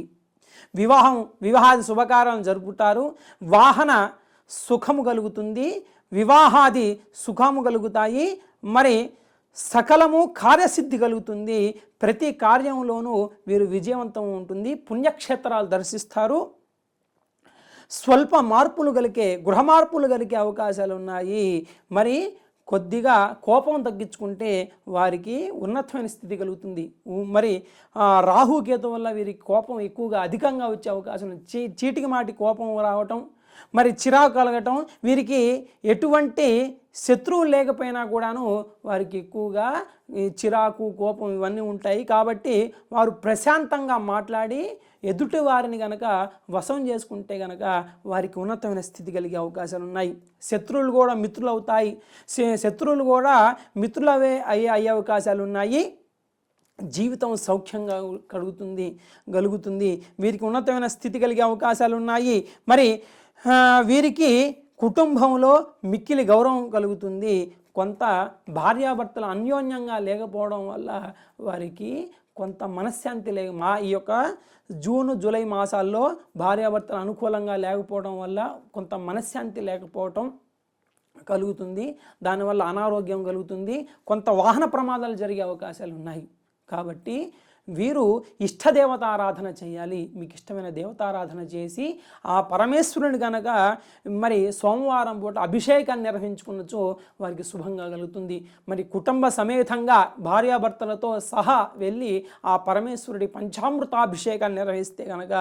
వివాహాది శుభకార్యాలను జరుపుతారు. వాహన సుఖము కలుగుతుంది. వివాహాది సుఖము కలుగుతాయి. మరి సకలము కార్యసిద్ధి కలుగుతుంది. ప్రతి కార్యంలోనూ వీరు విజయవంతం ఉంటుంది. పుణ్యక్షేత్రాలు దర్శిస్తారు. స్వల్ప మార్పులు గృహ మార్పులు కలిగే అవకాశాలు ఉన్నాయి. మరి కొద్దిగా కోపం తగ్గించుకుంటే వారికి ఉన్నతమైన స్థితి కలుగుతుంది. మరి రాహుకేతు వల్ల వీరికి కోపం ఎక్కువగా అధికంగా వచ్చే అవకాశం, చీటికి మాటి కోపం రావటం, మరి చిరాకు కలగటం. వీరికి ఎటువంటి శత్రువులు లేకపోయినా కూడాను వారికి ఎక్కువగా చిరాకు, కోపం ఇవన్నీ ఉంటాయి. కాబట్టి వారు ప్రశాంతంగా మాట్లాడి ఎదుటి వారిని గనక వశం చేసుకుంటే గనక వారికి ఉన్నతమైన స్థితి కలిగే అవకాశాలు ఉన్నాయి. శత్రువులు కూడా మిత్రులు అవుతాయి. శత్రువులు కూడా మిత్రులవే అయ్యే అవకాశాలు ఉన్నాయి. జీవితం సౌఖ్యంగా కలుగుతుంది. వీరికి ఉన్నతమైన స్థితి కలిగే అవకాశాలు ఉన్నాయి. మరి వీరికి కుటుంబంలో మిక్కిలి గౌరవం కలుగుతుంది. కొంత భార్యాభర్తలు అన్యోన్యంగా లేకపోవడం వల్ల వారికి కొంత మనశ్శాంతి ఈ యొక్క జూన్, జూలై మాసాల్లో భార్యాభర్తలు అనుకూలంగా లేకపోవడం వల్ల కొంత మనశ్శాంతి లేకపోవటం కలుగుతుంది. దానివల్ల అనారోగ్యం కలుగుతుంది. కొంత వాహన ప్రమాదాలు జరిగే అవకాశాలు ఉన్నాయి. కాబట్టి వీరు ఇష్టదేవతారాధన చేయాలి. మీకు ఇష్టమైన దేవతారాధన చేసి ఆ పరమేశ్వరుని కనుక మరి సోమవారం పూట అభిషేకాన్ని నిర్వహించుకున్నచో వారికి శుభంగా కలుగుతుంది. మరి కుటుంబ సమేతంగా భార్యాభర్తలతో సహా వెళ్ళి ఆ పరమేశ్వరుడి పంచామృతాభిషేకాన్ని నిర్వహిస్తే కనుక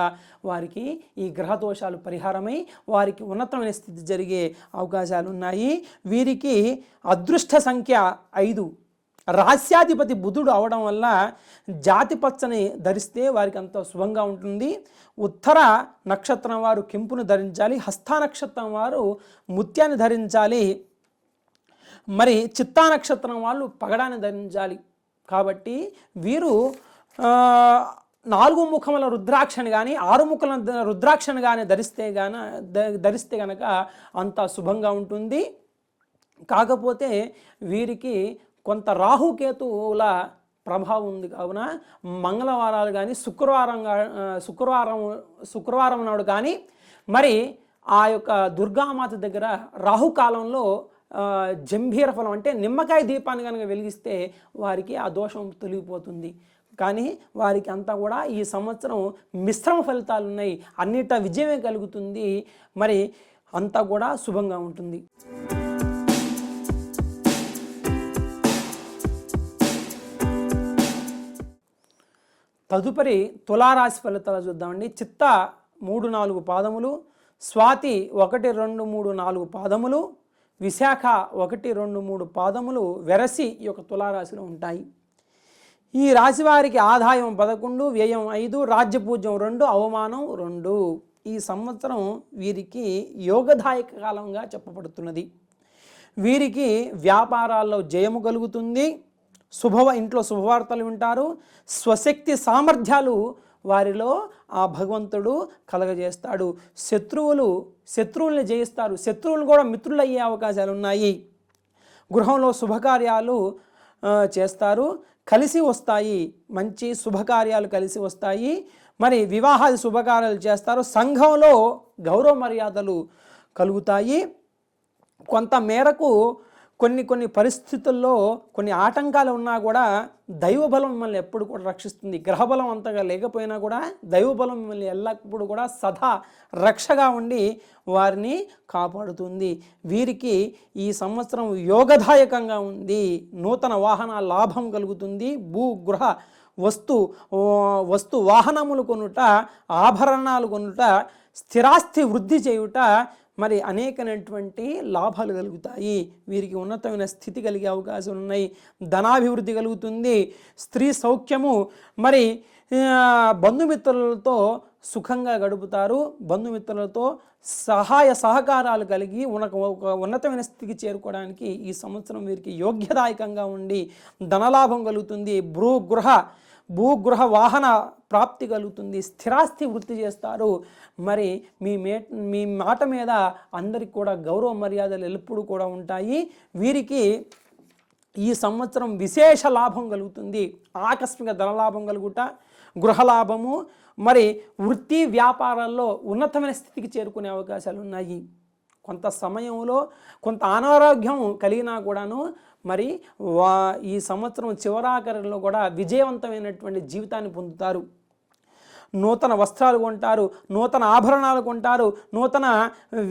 వారికి ఈ గ్రహదోషాలు పరిహారమై వారికి ఉన్నతమైన స్థితి జరిగే అవకాశాలు ఉన్నాయి. వీరికి అదృష్ట సంఖ్య 5. రాస్యాధిపతి బుధుడు అవడం వల్ల జాతి పచ్చని ధరిస్తే వారికి అంత శుభంగా ఉంటుంది. ఉత్తర నక్షత్రం వారు కెంపును ధరించాలి. హస్త నక్షత్రం వారు ముత్యాన్ని ధరించాలి. మరి చిత్తా నక్షత్రం వాళ్ళు పగడాన్ని ధరించాలి. కాబట్టి వీరు 4 ముఖముల రుద్రాక్షని కానీ 6 ముఖముల రుద్రాక్షని కానీ ధరిస్తే గనక అంత శుభంగా ఉంటుంది. కాకపోతే వీరికి కొంత రాహుకేతువుల ప్రభావం ఉంది. కావున మంగళవారాలు కానీ శుక్రవారం నాడు కానీ మరి ఆ యొక్క దుర్గామాత దగ్గర రాహుకాలంలో జంభీర ఫలం అంటే నిమ్మకాయ దీపాన్ని కనుక వెలిగిస్తే వారికి ఆ దోషం తొలగిపోతుంది. కానీ వారికి అంతా కూడా ఈ సంవత్సరం మిశ్రమ ఫలితాలు ఉన్నాయి. అన్నిట విజయమే కలుగుతుంది. మరి అంతా కూడా శుభంగా ఉంటుంది. తదుపరి తులారాశి ఫలితాలు చూద్దామండి. చిత్త 3, 4 పాదములు, స్వాతి 1, 2, 3, 4 పాదములు, విశాఖ 1, 2, 3 పాదములు వెరసి ఈ యొక్క తులారాశిలో ఉంటాయి. ఈ రాశి వారికి ఆదాయం 11, వ్యయం 5, రాజ్యపూజ్యం 2, అవమానం 2. ఈ సంవత్సరం వీరికి యోగదాయక కాలంగా చెప్పబడుతున్నది. వీరికి వ్యాపారాల్లో జయము కలుగుతుంది. ఇంట్లో శుభవార్తలు వింటారు. స్వశక్తి సామర్థ్యాలు వారిలో ఆ భగవంతుడు కలగజేస్తాడు. శత్రువుల్ని జయిస్తారు. శత్రువులు కూడా మిత్రులు అయ్యే అవకాశాలు ఉన్నాయి. గృహంలో శుభకార్యాలు చేస్తారు, కలిసి వస్తాయి. మంచి శుభకార్యాలు కలిసి వస్తాయి. మరి వివాహాది శుభకార్యాలు చేస్తారు. సంఘంలో గౌరవ మర్యాదలు కలుగుతాయి. కొంత మేరకు కొన్ని పరిస్థితుల్లో కొన్ని ఆటంకాలు ఉన్నా కూడా దైవబలం మిమ్మల్ని ఎప్పుడు కూడా రక్షిస్తుంది. గ్రహబలం అంతగా లేకపోయినా కూడా దైవబలం మిమ్మల్ని ఎల్లప్పుడూ కూడా సదా రక్షగా ఉండి వారిని కాపాడుతుంది. వీరికి ఈ సంవత్సరం యోగదాయకంగా ఉంది. నూతన వాహన లాభం కలుగుతుంది. భూగృహ వస్తు వాహనములు కొనుట, ఆభరణాలు కొనుట, స్థిరాస్తి వృద్ధి చేయుట, మరి అనేకమైనటువంటి లాభాలు కలుగుతాయి. వీరికి ఉన్నతమైన స్థితి కలిగే అవకాశం ఉన్నాయి. ధనాభివృద్ధి కలుగుతుంది. స్త్రీ సౌఖ్యము. మరి బంధుమిత్రులతో సుఖంగా గడుపుతారు. బంధుమిత్రులతో సహాయ సహకారాలు కలిగి ఒక ఉన్నతమైన స్థితికి చేరుకోవడానికి ఈ సంవత్సరం వీరికి యోగ్యదాయకంగా ఉండి ధనలాభం కలుగుతుంది. భూగృహ వాహన ప్రాప్తి కలుగుతుంది. స్థిరాస్తి వృద్ధి చేస్తారు. మరి మీ మాట మీద అందరికి కూడా గౌరవ మర్యాదలు ఎల్లప్పుడూ కూడా ఉంటాయి. వీరికి ఈ సంవత్సరం విశేష లాభం కలుగుతుంది. ఆకస్మిక ధనలాభం కలుగుట, గృహలాభము, మరి వృత్తి వ్యాపారాల్లో ఉన్నతమైన స్థితికి చేరుకునే అవకాశాలు ఉన్నాయి. కొంత సమయంలో కొంత అనారోగ్యం కలిగినా కూడాను మరి ఈ సంవత్సరం చివరాఖరిలో కూడా విజయవంతమైనటువంటి జీవితాన్ని పొందుతారు. నూతన వస్త్రాలు కొంటారు, నూతన ఆభరణాలు కొంటారు, నూతన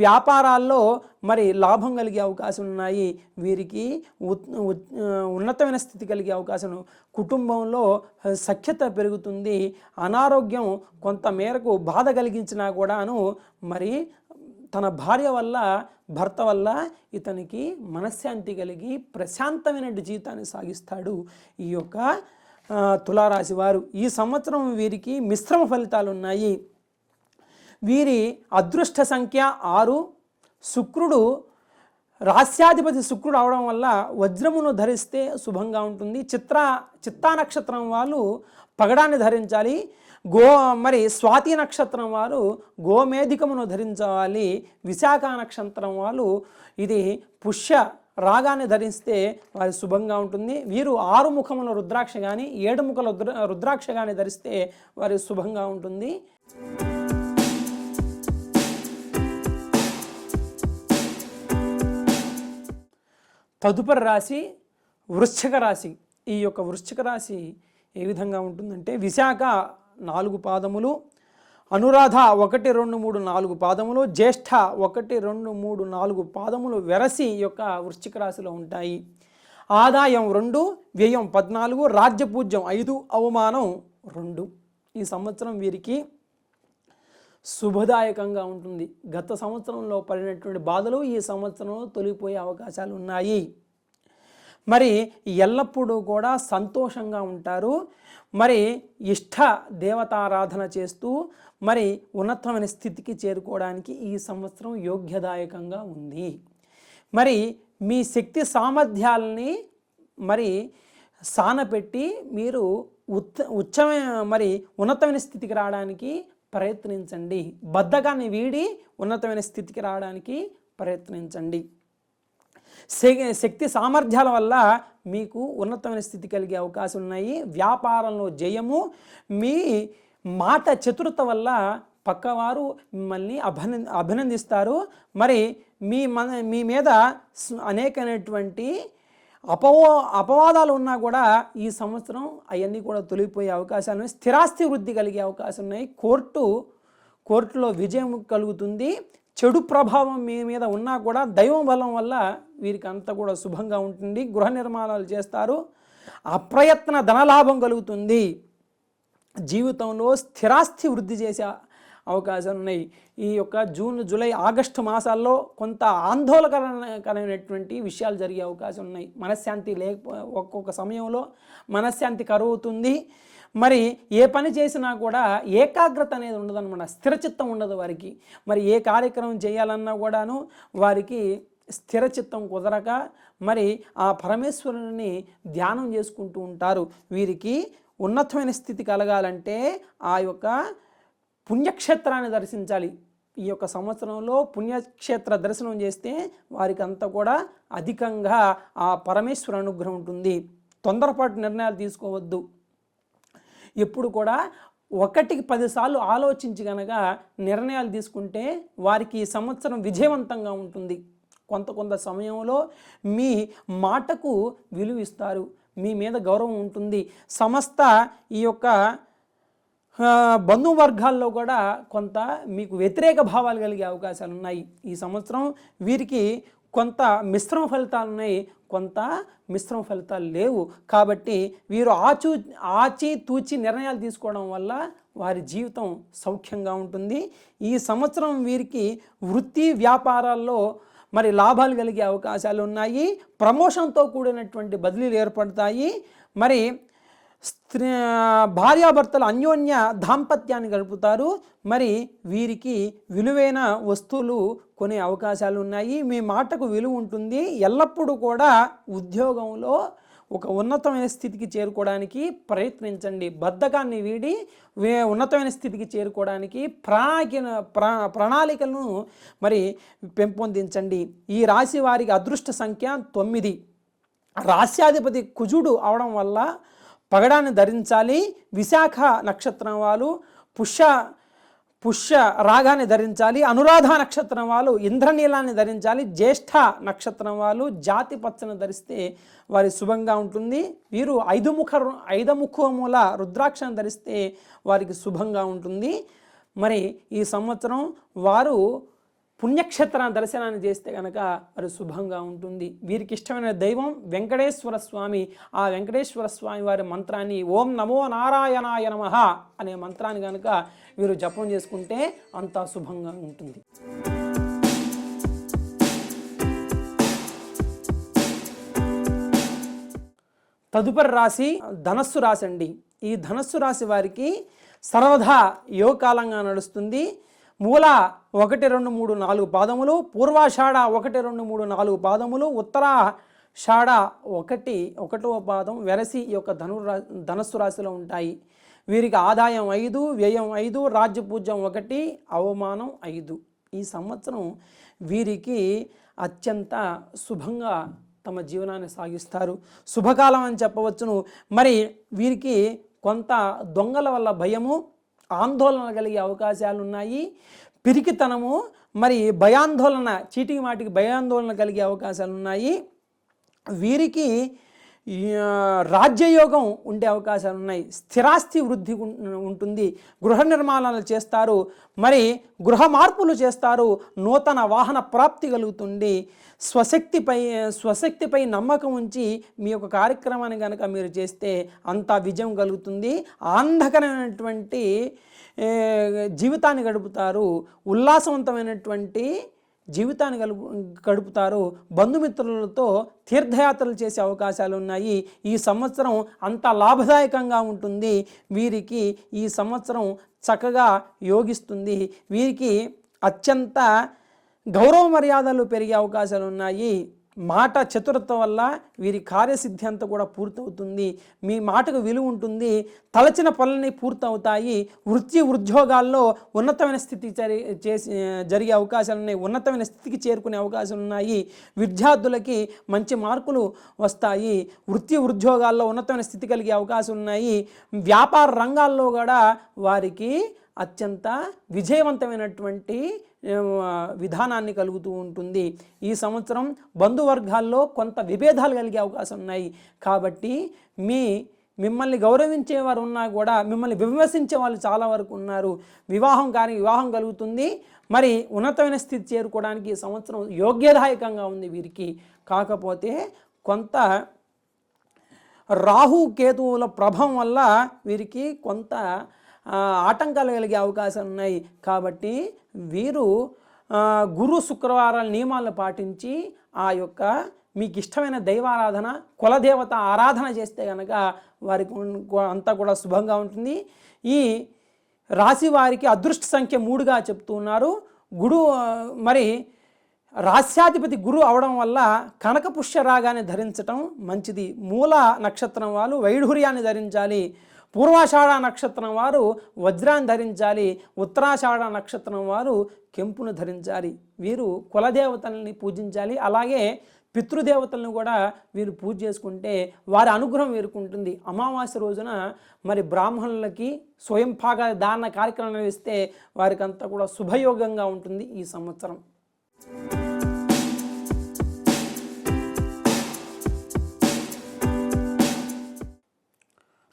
వ్యాపారాల్లో మరి లాభం కలిగే అవకాశం ఉన్నాయి. వీరికి ఉన్నతమైన స్థితి కలిగే అవకాశం. కుటుంబంలో సఖ్యత పెరుగుతుంది. అనారోగ్యం కొంత మేరకు బాధ కలిగించినా కూడాను మరి తన భార్య వల్ల, భర్త వల్ల ఇతనికి మనశ్శాంతి కలిగి ప్రశాంతమైన జీవితాన్ని సాగిస్తాడు ఈ యొక్క తులారాశి వారు. ఈ సంవత్సరం వీరికి మిశ్రమ ఫలితాలు ఉన్నాయి. వీరి అదృష్ట సంఖ్య 6. శుక్రుడు రాస్యాధిపతి శుక్రుడు అవడం వల్ల వజ్రమును ధరిస్తే శుభంగా ఉంటుంది. చిత్తా నక్షత్రం వాళ్ళు పగడాన్ని ధరించాలి. మరి స్వాతి నక్షత్రం వారు గోమేధికమును ధరించాలి. విశాఖ నక్షత్రం వాళ్ళు ఇది పుష్య రాగాన్ని ధరిస్తే వారి శుభంగా ఉంటుంది. వీరు 6 ముఖముల రుద్రాక్ష కానీ 7 ముఖల రుద్రాక్ష కానీ ధరిస్తే వారి శుభంగా ఉంటుంది. తదుపరి రాశి వృశ్చిక రాశి. ఈ యొక్క వృశ్చిక రాశి ఏ విధంగా ఉంటుందంటే విశాఖ 4 పాదములు, అనురాధ 1, 2, 3, 4 పాదములు, జ్యేష్ఠ 1, 2, 3, 4 పాదములు వెరసి యొక్క వృశ్చిక రాశిలో ఉంటాయి. ఆదాయం 2, వ్యయం 14, రాజ్యపూజ్యం 5, అవమానం 2. ఈ సంవత్సరం వీరికి శుభదాయకంగా ఉంటుంది. గత సంవత్సరంలో పడినటువంటి బాధలు ఈ సంవత్సరంలో తొలగిపోయే అవకాశాలు ఉన్నాయి. మరి ఎల్లప్పుడూ కూడా సంతోషంగా ఉంటారు. మరి ఇష్ట దేవతారాధన చేస్తూ మరి ఉన్నతమైన స్థితికి చేరుకోవడానికి ఈ సంవత్సరం యోగ్యదాయకంగా ఉంది. మరి మీ శక్తి సామర్థ్యాలని మరి సానపెట్టి మీరు మరి ఉన్నతమైన స్థితికి రావడానికి ప్రయత్నించండి. బద్ధకాన్ని వీడి ఉన్నతమైన స్థితికి రావడానికి ప్రయత్నించండి. శక్తి సామర్థ్యాల వల్ల మీకు ఉన్నతమైన స్థితి కలిగే అవకాశం ఉన్నాయి. వ్యాపారంలో జయము. మీ మాట చతురత వల్ల పక్కవారు మిమ్మల్ని అభినందిస్తారు. మరి మీ మీద అనేకమైనటువంటి అపవాదాలు ఉన్నా కూడా ఈ సంవత్సరం అవన్నీ కూడా తొలగిపోయే అవకాశాలు ఉన్నాయి. స్థిరాస్తి వృద్ధి కలిగే అవకాశం ఉన్నాయి. కోర్టులో విజయం కలుగుతుంది. చెడు ప్రభావం మీ మీద ఉన్నా కూడా దైవం బలం వల్ల వీరికి అంతా కూడా శుభంగా ఉంటుంది. గృహ నిర్మాణాలు చేస్తారు. అప్రయత్న ధనలాభం కలుగుతుంది. జీవితంలో స్థిరాస్తి వృద్ధి చేసే అవకాశాలు ఉన్నాయి. ఈ యొక్క జూన్, జూలై, ఆగస్టు మాసాల్లో కొంత ఆందోళనకరమైనటువంటి విషయాలు జరిగే అవకాశం ఉన్నాయి. మనశ్శాంతి ఒక్కొక్క సమయంలో మనశ్శాంతి కరువుతుంది. మరి ఏ పని చేసినా కూడా ఏకాగ్రత అనేది ఉండదన్నమాట. స్థిరచిత్తం ఉండదు వారికి. మరి ఏ కార్యక్రమం చేయాలన్నా కూడాను వారికి స్థిర చిత్తం కుదరక మరి ఆ పరమేశ్వరుని ధ్యానం చేసుకుంటూ ఉంటారు. వీరికి ఉన్నతమైన స్థితి కలగాలంటే ఆ యొక్క పుణ్యక్షేత్రాన్ని దర్శించాలి. ఈ యొక్క సంవత్సరంలో పుణ్యక్షేత్ర దర్శనం చేస్తే వారికి అంతా కూడా అధికంగా ఆ పరమేశ్వర అనుగ్రహం ఉంటుంది. తొందరపాటు నిర్ణయాలు తీసుకోవద్దు. ఎప్పుడు కూడా 1కి 10 సార్లు ఆలోచించి కనుక నిర్ణయాలు తీసుకుంటే వారికి ఈ సంవత్సరం విజయవంతంగా ఉంటుంది. కొంత సమయంలో మీ మాటకు విలువ ఇస్తారు, మీ మీద గౌరవం ఉంటుంది. సమస్త ఈ యొక్క బంధువర్గాల్లో కూడా కొంత మీకు వ్యతిరేక భావాలు కలిగే అవకాశాలు ఉన్నాయి. ఈ సంవత్సరం వీరికి కొంత మిశ్రమ ఫలితాలు ఉన్నాయి, కొంత మిశ్రమ ఫలితాలు లేవు. కాబట్టి వీరు ఆచితూచి నిర్ణయాలు తీసుకోవడం వల్ల వారి జీవితం సౌఖ్యంగా ఉంటుంది. ఈ సంవత్సరం వీరికి వృత్తి వ్యాపారాల్లో మరి లాభాలు కలిగే అవకాశాలు ఉన్నాయి. ప్రమోషన్తో కూడినటువంటి బదిలీలు ఏర్పడతాయి. మరి భార్యాభర్తలు అన్యోన్య దాంపత్యాన్ని గడుపుతారు. మరి వీరికి విలువైన వస్తువులు కొనే అవకాశాలు ఉన్నాయి. మీ మాటకు విలువ ఉంటుంది. ఎల్లప్పుడూ కూడా ఉద్యోగంలో ఒక ఉన్నతమైన స్థితికి చేరుకోవడానికి ప్రయత్నించండి. బద్ధకాన్ని వీడి ఉన్నతమైన స్థితికి చేరుకోవడానికి ప్రణాళికలను మరి పెంపొందించండి. ఈ రాశి వారికి అదృష్ట సంఖ్య 9. రాశ్యాధిపతి కుజుడు అవడం వల్ల పగడాన్ని ధరించాలి. విశాఖ నక్షత్రం వాళ్ళు పుష్య రాగాన్ని ధరించాలి. అనురాధ నక్షత్రం వాళ్ళు ఇంద్రనీలాన్ని ధరించాలి. జ్యేష్ఠ నక్షత్రం వాళ్ళు జాతి పచ్చను ధరిస్తే వారి శుభంగా ఉంటుంది. వీరు 5 ముఖముల రుద్రాక్షను ధరిస్తే వారికి శుభంగా ఉంటుంది. మరి ఈ సంవత్సరం వారు పుణ్యక్షేత్ర దర్శనాన్ని చేస్తే కనుక వారు శుభంగా ఉంటుంది. వీరికి ఇష్టమైన దైవం వెంకటేశ్వర స్వామి. ఆ వెంకటేశ్వర స్వామి వారి మంత్రాన్ని ఓం నమో నారాయణాయ నమః అనే మంత్రాన్ని కనుక వీరు జపం చేసుకుంటే అంతా శుభంగా ఉంటుంది. తదుపరి రాశి ధనస్సు రాశి అండి. ఈ ధనస్సు రాశి వారికి సర్వదా యోగకాలంగా నడుస్తుంది. మూల 1, 2, 3, 4 పాదములు, పూర్వాషాఢ 1, 2, 3, 4 పాదములు, ఉత్తరాషాఢ 1వ పాదం వెరసి ఈ యొక్క ధనస్సు రాశిలో ఉంటాయి. వీరికి ఆదాయం 5, వ్యయం 5, రాజ్యపూజ్యం 1, అవమానం 5. ఈ సంవత్సరం వీరికి అత్యంత శుభంగా తమ జీవనాన్ని సాగిస్తారు. శుభకాలం అని చెప్పవచ్చును. మరి వీరికి కొంత దొంగల వల్ల భయము, ఆందోళన కలిగే అవకాశాలు ఉన్నాయి. పిరికితనము మరి భయాందోళన, చీటికి మాటికి భయాందోళన కలిగే అవకాశాలు ఉన్నాయి. వీరికి రాజ్యయోగం ఉండే అవకాశాలు ఉన్నాయి. స్థిరాస్తి వృద్ధి ఉంటుంది. గృహ నిర్మాణాలు చేస్తారు. మరి గృహ మార్పులు చేస్తారు. నూతన వాహన ప్రాప్తి కలుగుతుంది. స్వశక్తిపై నమ్మకం ఉంచి మీ యొక్క కార్యక్రమాన్ని కనుక మీరు చేస్తే అంతా విజయం కలుగుతుంది. ఆనందకరమైనటువంటి జీవితాన్ని గడుపుతారు. ఉల్లాసవంతమైనటువంటి జీవితాన్ని గడుపుతారు. బంధుమిత్రులతో తీర్థయాత్రలు చేసే అవకాశాలు ఉన్నాయి. ఈ సంవత్సరం అంత లాభదాయకంగా ఉంటుంది. వీరికి ఈ సంవత్సరం చక్కగా యోగిస్తుంది. వీరికి అత్యంత గౌరవ మర్యాదలు పెరిగే అవకాశాలు ఉన్నాయి. మాట చతురత వల్ల వీరి కార్యసిద్ధి అంతా కూడా పూర్తవుతుంది. మీ మాటకు విలువ ఉంటుంది. తలచిన పనులని పూర్తవుతాయి. వృత్తి ఉద్యోగాల్లో ఉన్నతమైన స్థితి జరిగే అవకాశాలు ఉన్నాయి. ఉన్నతమైన స్థితికి చేరుకునే అవకాశాలు ఉన్నాయి. విద్యార్థులకి మంచి మార్కులు వస్తాయి. వృత్తి ఉద్యోగాల్లో ఉన్నతమైన స్థితి కలిగే అవకాశం ఉన్నాయి. వ్యాపార రంగాల్లో కూడా వారికి అత్యంత విజయవంతమైనటువంటి విధానాన్ని కలుగుతూ ఉంటుంది. ఈ సంవత్సరం బంధువర్గాల్లో కొంత విభేదాలు కలిగే అవకాశం ఉన్నాయి. కాబట్టి మిమ్మల్ని గౌరవించేవారు ఉన్నా కూడా మిమ్మల్ని విమర్శించే వాళ్ళు చాలా వరకు ఉన్నారు. వివాహం కలుగుతుంది. మరి ఉన్నతమైన స్థితి చేరుకోవడానికి ఈ సంవత్సరం యోగ్యదాయకంగా ఉంది వీరికి. కాకపోతే కొంత రాహు కేతువుల ప్రభావం వల్ల వీరికి కొంత ఆటంకాలు కలిగే అవకాశాలు ఉన్నాయి. కాబట్టి వీరు గురు శుక్రవారాల నియమాలను పాటించి ఆ యొక్క మీకు ఇష్టమైన దైవారాధన, కులదేవత ఆరాధన చేస్తే కనుక వారికి అంతా కూడా శుభంగా ఉంటుంది. ఈ రాశి వారికి అదృష్ట సంఖ్య 3గా చెప్తున్నారు. మరి రాస్యాధిపతి గురు అవడం వల్ల కనకపుష్య రాగాన్ని ధరించటం మంచిది. మూల నక్షత్రం వాళ్ళు వైఢూర్యాన్ని ధరించాలి. పూర్వాషాఢ నక్షత్రం వారు వజ్రాన్ని ధరించాలి. ఉత్తరాషాఢ నక్షత్రం వారు కెంపును ధరించాలి. వీరు కులదేవతల్ని పూజించాలి. అలాగే పితృదేవతలను కూడా వీరు పూజ చేసుకుంటే వారి అనుగ్రహం వీరుకుంటుంది. అమావాస్య రోజున మరి బ్రాహ్మణులకి స్వయంపాక దాన కార్యక్రమం నిర్వహిస్తే వారికి అంతా కూడా శుభయోగంగా ఉంటుంది ఈ సంవత్సరం.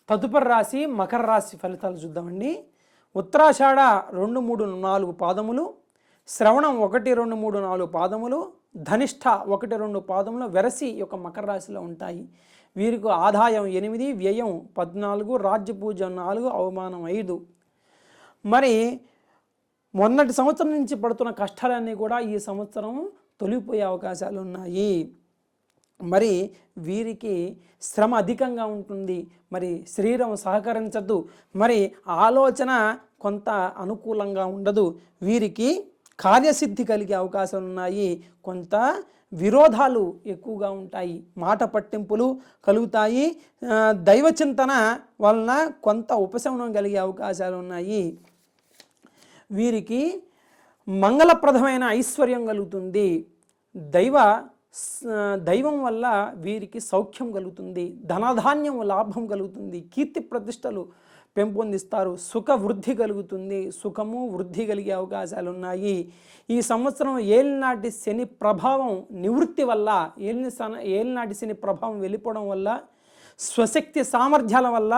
తదుపరి రాశి మకర రాశి ఫలితాలు చూద్దామండి. ఉత్తరాషాఢ 2, 3, 4 పాదములు, శ్రవణం 1, 2, 3, 4 పాదములు, ధనిష్ఠ 1, 2 పాదములు వెరసి యొక్క మకర రాశిలో ఉంటాయి. వీరికి ఆదాయం 8, వ్యయం 14, రాజ్యపూజ్యం 4, అవమానం 5. మరి మొన్నటి సంవత్సరం నుంచి పడుతున్న కష్టాలన్నీ కూడా ఈ సంవత్సరం తొలగిపోయే అవకాశాలు ఉన్నాయి. మరి వీరికి శ్రమ అధికంగా ఉంటుంది. మరి శరీరం సహకరించదు. మరి ఆలోచన కొంత అనుకూలంగా ఉండదు. వీరికి కార్యసిద్ధి కలిగే అవకాశాలు ఉన్నాయి. కొంత విరోధాలు ఎక్కువగా ఉంటాయి. మాట పట్టింపులు కలుగుతాయి. దైవచింతన వలన కొంత ఉపశమనం కలిగే అవకాశాలు ఉన్నాయి. వీరికి మంగళప్రదమైన ఐశ్వర్యం కలుగుతుంది. దైవం వల్ల వీరికి సౌఖ్యం కలుగుతుంది. ధనధాన్యం లాభం కలుగుతుంది. కీర్తి ప్రతిష్టలు పెంపొందిస్తారు. సుఖ వృద్ధి కలుగుతుంది. సుఖము వృద్ధి కలిగే అవకాశాలు ఉన్నాయి. ఈ సంవత్సరం ఏలినాటి శని ప్రభావం నివృత్తి వల్ల, ఏలినాటి శని ప్రభావం వెళ్ళిపోవడం వల్ల, స్వశక్తి సామర్థ్యాల వల్ల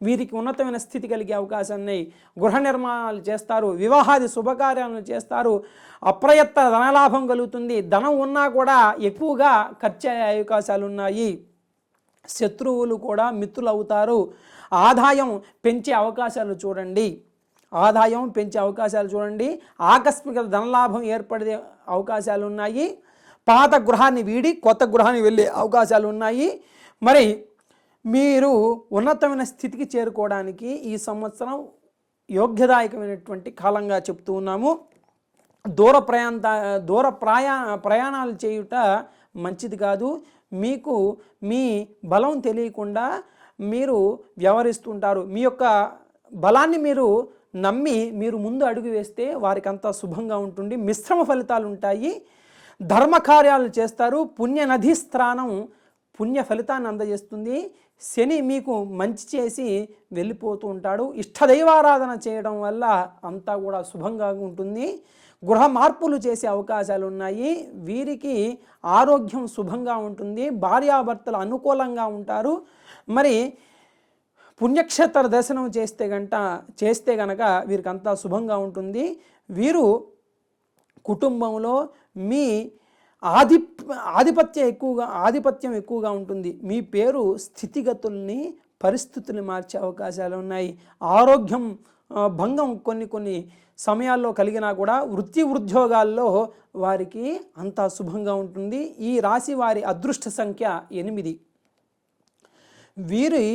వీరికి ఉన్నతమైన స్థితి కలిగే అవకాశాలు ఉన్నాయి. గృహ నిర్మాణాలు చేస్తారు. వివాహాది శుభకార్యాలను చేస్తారు. అప్రయత్న ధనలాభం కలుగుతుంది. ధనం ఉన్నా కూడా ఎక్కువగా ఖర్చు అయ్యే అవకాశాలు ఉన్నాయి. శత్రువులు కూడా మిత్రులు అవుతారు. ఆదాయం పెంచే అవకాశాలు చూడండి. ఆకస్మిక ధనలాభం ఏర్పడే అవకాశాలు ఉన్నాయి. పాత గృహాన్ని వీడి కొత్త గృహాన్ని వెళ్ళే అవకాశాలు ఉన్నాయి. మరి మీరు ఉన్నతమైన స్థితికి చేరుకోవడానికి ఈ సంవత్సరం యోగ్యదాయకమైనటువంటి కాలంగా చెప్తూ ఉన్నాము. ప్రయాణాలు చేయుట మంచిది కాదు. మీకు మీ బలం తెలియకుండా మీరు వ్యవహరిస్తుంటారు. మీ యొక్క బలాన్ని మీరు నమ్మి మీరు ముందు అడుగు వేస్తే వారికి అంతా శుభంగా ఉంటుంది. మిశ్రమ ఫలితాలు ఉంటాయి. ధర్మకార్యాలు చేస్తారు. పుణ్యనదీ స్నానం పుణ్య ఫలితాన్ని అందజేస్తుంది. శని మీకు మంచి చేసి వెళ్ళిపోతూ ఉంటాడు. ఇష్టదైవారాధన చేయడం వల్ల అంతా కూడా శుభంగా ఉంటుంది. గృహ మార్పులు చేసే అవకాశాలు ఉన్నాయి. వీరికి ఆరోగ్యం శుభంగా ఉంటుంది. భార్యాభర్తలు అనుకూలంగా ఉంటారు. మరి పుణ్యక్షేత్ర దర్శనం చేస్తే గనక వీరికి అంతా శుభంగా ఉంటుంది. వీరు కుటుంబంలో మీ ఆధిపత్యం ఎక్కువగా ఉంటుంది. మీ పేరు స్థితిగతుల్ని పరిస్థితుల్ని మార్చే అవకాశాలు ఉన్నాయి. ఆరోగ్యం భంగం కొన్ని సమయాల్లో కలిగినా కూడా వృత్తి ఉద్యోగాల్లో వారికి అంతా శుభంగా ఉంటుంది. ఈ రాశి వారి అదృష్ట సంఖ్య 8. వీరి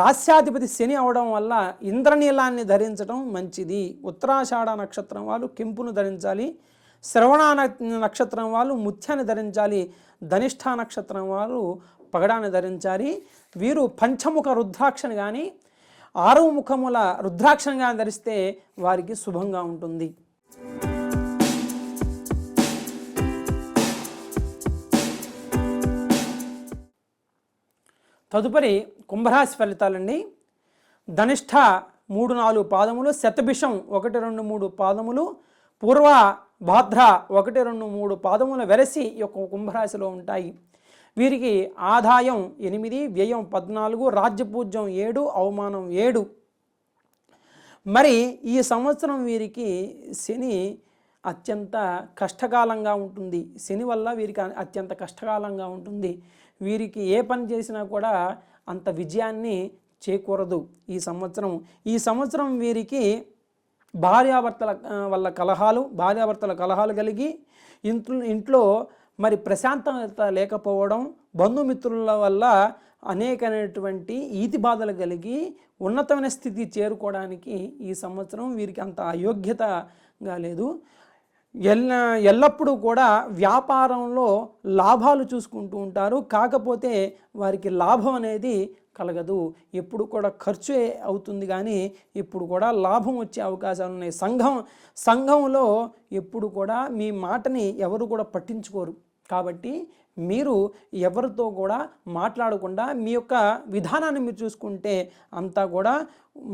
రాస్యాధిపతి శని అవడం వల్ల ఇంద్రనీలాన్ని ధరించడం మంచిది. ఉత్తరాషాఢ నక్షత్రం వాళ్ళు కెంపును ధరించాలి. శ్రవణ నక్షత్రం వాళ్ళు ముత్యాన్ని ధరించాలి. ధనిష్ఠ నక్షత్రం వాళ్ళు పగడాన్ని ధరించాలి. వీరు పంచముఖ రుద్రాక్షని కానీ 6 ముఖముల రుద్రాక్షని కానీ ధరిస్తే వారికి శుభంగా ఉంటుంది. తదుపరి కుంభరాశి ఫలితాలండి. ధనిష్ఠ 3, 4 పాదములు, శతభిషం 1, 2, 3 పాదములు, పూర్వ భాద్ర 1, 2, 3 పాదముల వెరసి యొక్క కుంభరాశిలో ఉంటాయి. వీరికి ఆదాయం 8, వ్యయం 14, రాజ్యపూజ్యం 7, అవమానం 7. మరి ఈ సంవత్సరం వీరికి శని అత్యంత కష్టకాలంగా ఉంటుంది. శని వల్ల వీరికి అత్యంత కష్టకాలంగా ఉంటుంది. వీరికి ఏ పని చేసినా కూడా అంత విజయాన్ని చేకూరదు. ఈ సంవత్సరం వీరికి భార్యాభర్తల కలహాలు కలిగి ఇంట్లో మరి ప్రశాంతత లేకపోవడం, బంధుమిత్రుల వల్ల అనేకమైనటువంటి ఈతి బాధలు కలిగి ఉన్నతమైన స్థితి చేరుకోవడానికి ఈ సంవత్సరం వీరికి అంత అయోగ్యతగా లేదు. ఎల్లప్పుడూ కూడా వ్యాపారంలో లాభాలు చూసుకుంటూ ఉంటారు. కాకపోతే వారికి లాభం అనేది కలగదు. ఎప్పుడు కూడా ఖర్చు అవుతుంది కానీ ఇప్పుడు కూడా లాభం వచ్చే అవకాశాలు ఉన్నాయి. సంఘంలో ఎప్పుడు కూడా మీ మాటని ఎవరు కూడా పట్టించుకోరు. కాబట్టి మీరు ఎవరితో కూడా మాట్లాడకుండా మీ యొక్క విధానాన్ని మీరు చూసుకుంటే అంతా కూడా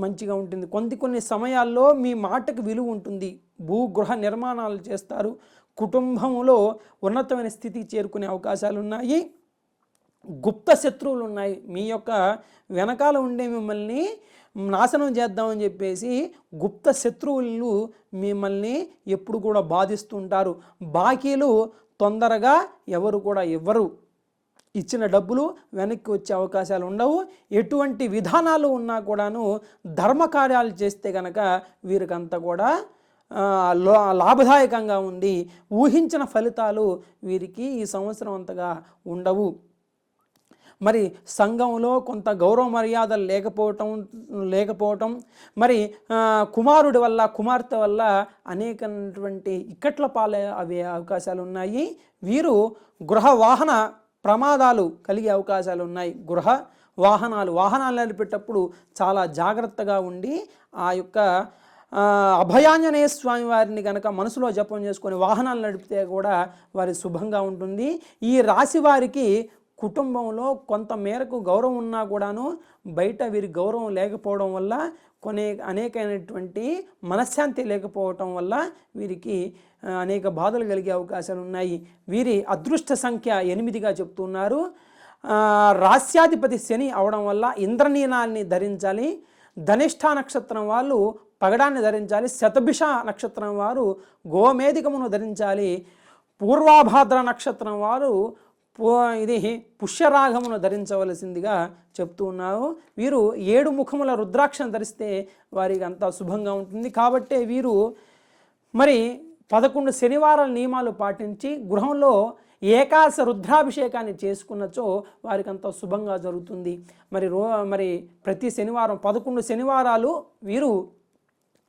మంచిగా ఉంటుంది. కొన్ని సమయాల్లో మీ మాటకు విలువ ఉంటుంది. భూగృహ నిర్మాణాలు చేస్తారు. కుటుంబంలో ఉన్నతమైన స్థితికి చేరుకునే అవకాశాలు ఉన్నాయి. గుప్త శత్రువులు ఉన్నాయి. మీ యొక్క వెనకాల ఉండే మిమ్మల్ని నాశనం చేద్దామని చెప్పేసి గుప్త శత్రువులు మిమ్మల్ని ఎప్పుడు కూడా బాధిస్తుంటారు. బాకీలు తొందరగా ఎవరు కూడా ఇవ్వరు. ఇచ్చిన డబ్బులు వెనక్కి వచ్చే అవకాశాలు ఉండవు. ఎటువంటి విధానాలు ఉన్నా కూడాను ధర్మకార్యాలు చేస్తే కనుక వీరికంతా కూడా లాభదాయకంగా ఉంది. ఊహించిన ఫలితాలు వీరికి ఈ సంవత్సరం అంతగా ఉండవు. మరి సంఘంలో కొంత గౌరవ మర్యాదలు లేకపోవటం మరి కుమారుడి వల్ల కుమార్తె వల్ల అనేకటువంటి ఇక్కట్ల పాలే అవే అవకాశాలు ఉన్నాయి. వీరు గృహ వాహన ప్రమాదాలు కలిగే అవకాశాలు ఉన్నాయి. వాహనాలు నడిపేటప్పుడు చాలా జాగ్రత్తగా ఉండి ఆ యొక్క అభయాంజనేయ స్వామి వారిని కనుక మనసులో జపం చేసుకొని వాహనాలు నడిపితే కూడా వారి శుభంగా ఉంటుంది. ఈ రాశి వారికి కుటుంబంలో కొంత మేరకు గౌరవం ఉన్నా కూడాను బయట వీరి గౌరవం లేకపోవడం వల్ల అనేకమైనటువంటి మనశ్శాంతి లేకపోవటం వల్ల వీరికి అనేక బాధలు కలిగే అవకాశాలు ఉన్నాయి. వీరి అదృష్ట సంఖ్య 8గా చెప్తున్నారు. రాస్యాధిపతి శని అవడం వల్ల ఇంద్రనీనాన్ని ధరించాలి. ధనిష్ఠ నక్షత్రం వాళ్ళు పగడాన్ని ధరించాలి. శతభిష నక్షత్రం వారు గోమేధికమును ధరించాలి. పూర్వాభాద్ర నక్షత్రం వారు ఇది పుష్యరాగమును ధరించవలసిందిగా చెప్తూ ఉన్నారు. వీరు 7 ముఖముల రుద్రాక్షను ధరిస్తే వారికి అంతా శుభంగా ఉంటుంది. కాబట్టి వీరు మరి 11 శనివారాల నియమాలు పాటించి గృహంలో ఏకాశ రుద్రాభిషేకాన్ని చేసుకున్నచో వారికి అంతా శుభంగా జరుగుతుంది. మరి ప్రతి శనివారం 11 శనివారాలు వీరు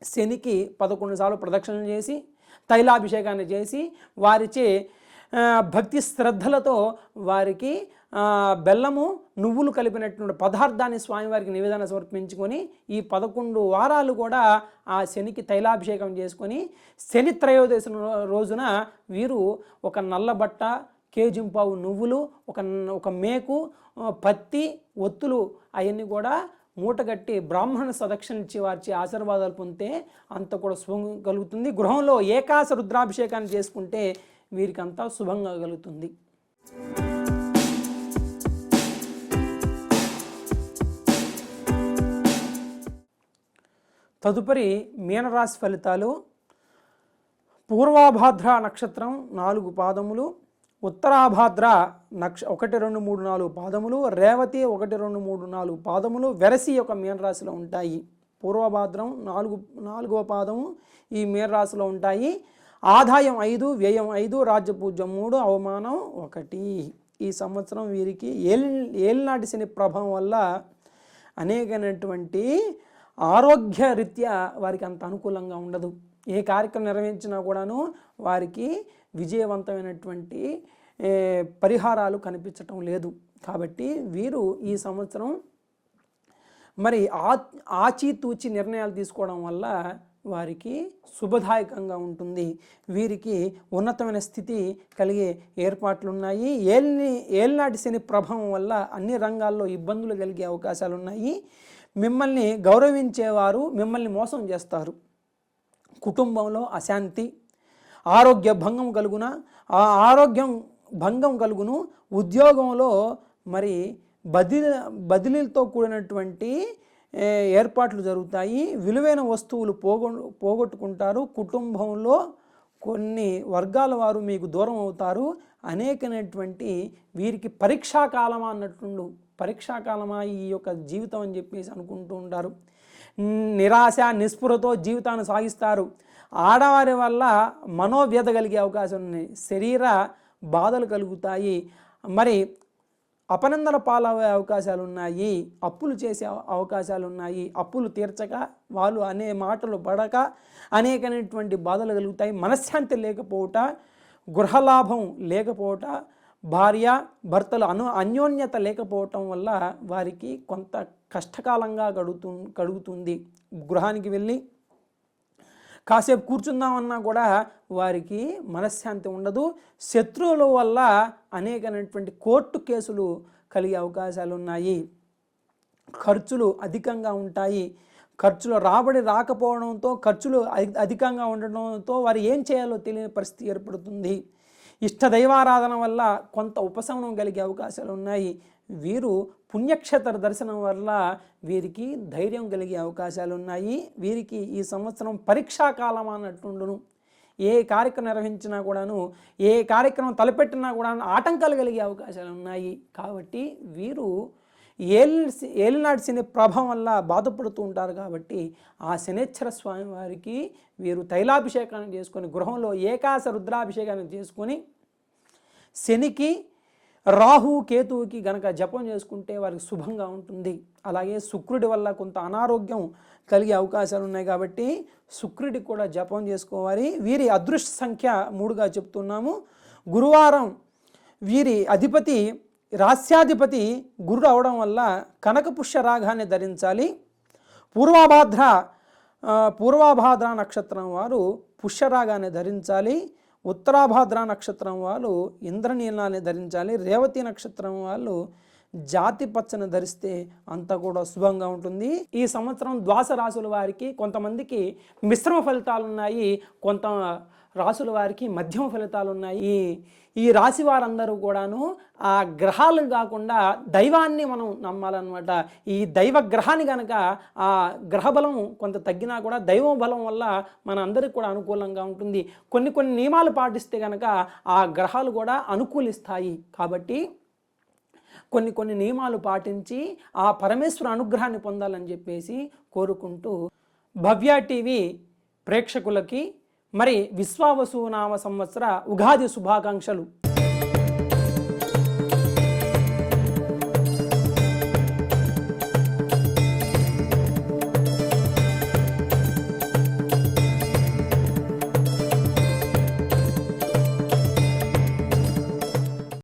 శనికి 11 సార్లు ప్రదక్షిణలు చేసి తైలాభిషేకాన్ని చేసి వారిచే భక్తి శ్రద్ధలతో వారికి బెల్లము నువ్వులు కలిపినటువంటి పదార్థాన్ని స్వామివారికి నివేదన సమర్పించుకొని ఈ 11 వారాలు కూడా ఆ శనికి తైలాభిషేకం చేసుకొని శని త్రయోదశి రోజున వీరు ఒక నల్ల బట్ట, కేజింపావు నువ్వులు, ఒక మేకు, పత్తి, ఒత్తులు అవన్నీ కూడా మూటగట్టి బ్రాహ్మణ సదక్షిణ ఇచ్చి వారి ఆశీర్వాదాలు పొందితే అంత కూడా శుభం కలుగుతుంది. గృహంలో ఏకాశ రుద్రాభిషేకాన్ని చేసుకుంటే వీరికంతా శుభంగా కలుగుతుంది. తదుపరి మీనరాశి ఫలితాలు. పూర్వాభాద్ర నక్షత్రం 4 పాదములు, ఉత్తరాభాద్ర 1, 2, 3, 4 పాదములు, రేవతి 1, 2, 3, 4 పాదములు వెరసి ఒక మీనరాశిలో ఉంటాయి. పూర్వభాద్రం 4వ పాదము ఈ మీనరాశిలో ఉంటాయి. ఆదాయం 5, వ్యయం 5, రాజ్యపూజ్యం 3, అవమానం 1. ఈ సంవత్సరం వీరికి ఏలినాటి శని ప్రభావం వల్ల అనేకమైనటువంటి ఆరోగ్య రీత్యా వారికి అంత అనుకూలంగా ఉండదు. ఏ కార్యక్రమం నిర్వహించినా కూడాను వారికి విజయవంతమైనటువంటి పరిహారాలు కనిపించటం లేదు. కాబట్టి వీరు ఈ సంవత్సరం మరి ఆచితూచి నిర్ణయాలు తీసుకోవడం వల్ల వారికి శుభదాయకంగా ఉంటుంది. వీరికి ఉన్నతమైన స్థితి కలిగే ఏర్పాట్లు ఉన్నాయి. ఏలినాటి శని ప్రభావం వల్ల అన్ని రంగాల్లో ఇబ్బందులు కలిగే అవకాశాలు ఉన్నాయి. మిమ్మల్ని గౌరవించేవారు మిమ్మల్ని మోసం చేస్తారు. కుటుంబంలో అశాంతి, ఆరోగ్య భంగం కలుగును. ఉద్యోగంలో మరి బదిలీలతో కూడినటువంటి ఏర్పాట్లు జరుగుతాయి. విలువైన వస్తువులు పోగొట్టుకుంటారు. కుటుంబంలో కొన్ని వర్గాల వారు మీకు దూరం అవుతారు. అనేకమైనటువంటి వీరికి పరీక్షాకాలమా అన్నట్టు పరీక్షాకాలమా ఈ యొక్క జీవితం అని చెప్పేసి అనుకుంటూ ఉంటారు. నిరాశ నిస్పృహతో జీవితాన్ని సాగిస్తారు. ఆడవారి వల్ల మనోవ్యధ కలిగే అవకాశం ఉన్నాయి. శరీర బాధలు కలుగుతాయి. మరి అపనందన పాలయ్యే అవకాశాలు ఉన్నాయి, అప్పులు చేసే అవకాశాలు ఉన్నాయి, అప్పులు తీర్చక వాళ్ళు అనే మాటలు పడక అనేకమైనటువంటి బాధలు కలుగుతాయి. మనశ్శాంతి లేకపోవట, గృహలాభం లేకపోవట, భార్య భర్తలు అన్యోన్యత లేకపోవటం వల్ల వారికి కొంత కష్టకాలంగా గడుగుతుంది. గృహానికి వెళ్ళి కాసేపు కూర్చుందామన్నా కూడా వారికి మనశ్శాంతి ఉండదు. శత్రువుల వల్ల అనేకమైనటువంటి కోర్టు కేసులు కలిగే అవకాశాలు ఉన్నాయి. ఖర్చులు అధికంగా ఉంటాయి. ఖర్చులు రాబడి రాకపోవడంతో, ఖర్చులు అధికంగా ఉండడంతో వారు ఏం చేయాలో తెలియని పరిస్థితి ఏర్పడుతుంది. ఇష్టదైవారాధన వల్ల కొంత ఉపశమనం కలిగే అవకాశాలు ఉన్నాయి. వీరు పుణ్యక్షేత్ర దర్శనం వల్ల వీరికి ధైర్యం కలిగే అవకాశాలు ఉన్నాయి. వీరికి ఈ సంవత్సరం పరీక్షాకాలం అన్నట్టుండును. ఏ కార్యక్రమం నిర్వహించినా కూడాను, ఏ కార్యక్రమం తలపెట్టినా కూడా ఆటంకాలు కలిగే అవకాశాలు ఉన్నాయి. కాబట్టి వీరు ఏలినాటి శని ప్రభావం వల్ల బాధపడుతూ ఉంటారు. కాబట్టి ఆ శనేశ్వర స్వామి వారికి వీరు తైలాభిషేకాన్ని చేసుకొని, గృహంలో ఏకాశ రుద్రాభిషేకాన్ని చేసుకొని, శనికి రాహు కేతువుకి గనక జపం చేసుకుంటే వారికి శుభంగా ఉంటుంది. అలాగే శుక్రుడి వల్ల కొంత అనారోగ్యం కలిగే అవకాశాలు ఉన్నాయి. కాబట్టి శుక్రుడికి కూడా జపం చేసుకోవాలి. వీరి అదృష్ట సంఖ్య 3గా చెప్తున్నాము. గురువారం వీరి అధిపతి రాస్యాధిపతి గురుడు అవడం వల్ల కనకపుష్య రాగాన్ని ధరించాలి. పూర్వాభాద్ర నక్షత్రం వారు పుష్యరాగాన్ని ధరించాలి. ఉత్తరాభాద్ర నక్షత్రం వాళ్ళు ఇంద్రనీలాన్ని ధరించాలి. రేవతి నక్షత్రం వాళ్ళు జాతి పచ్చని ధరిస్తే అంతా కూడా శుభంగా ఉంటుంది. ఈ సంవత్సరం ద్వాదశ రాశుల వారికి కొంతమందికి మిశ్రమ ఫలితాలు ఉన్నాయి, కొంత రాశుల వారికి మధ్యమ ఫలితాలు ఉన్నాయి. ఈ రాశి వారందరూ కూడాను ఆ గ్రహాలు కాకుండా దైవాన్ని మనం నమ్మాలన్నమాట. ఈ దైవ గ్రహాన్ని కనుక ఆ గ్రహబలం కొంత తగ్గినా కూడా దైవ బలం వల్ల మన అందరికి కూడా అనుకూలంగా ఉంటుంది. కొన్ని నియమాలు పాటిస్తే కనుక ఆ గ్రహాలు కూడా అనుకూలిస్తాయి. కాబట్టి కొన్ని నియమాలు పాటించి ఆ పరమేశ్వర అనుగ్రహాన్ని పొందాలని చెప్పేసి కోరుకుంటూ భవ్య టీవీ ప్రేక్షకులకి మరి విశ్వావసు నామ సంవత్సర ఉగాది శుభాకాంక్షలు.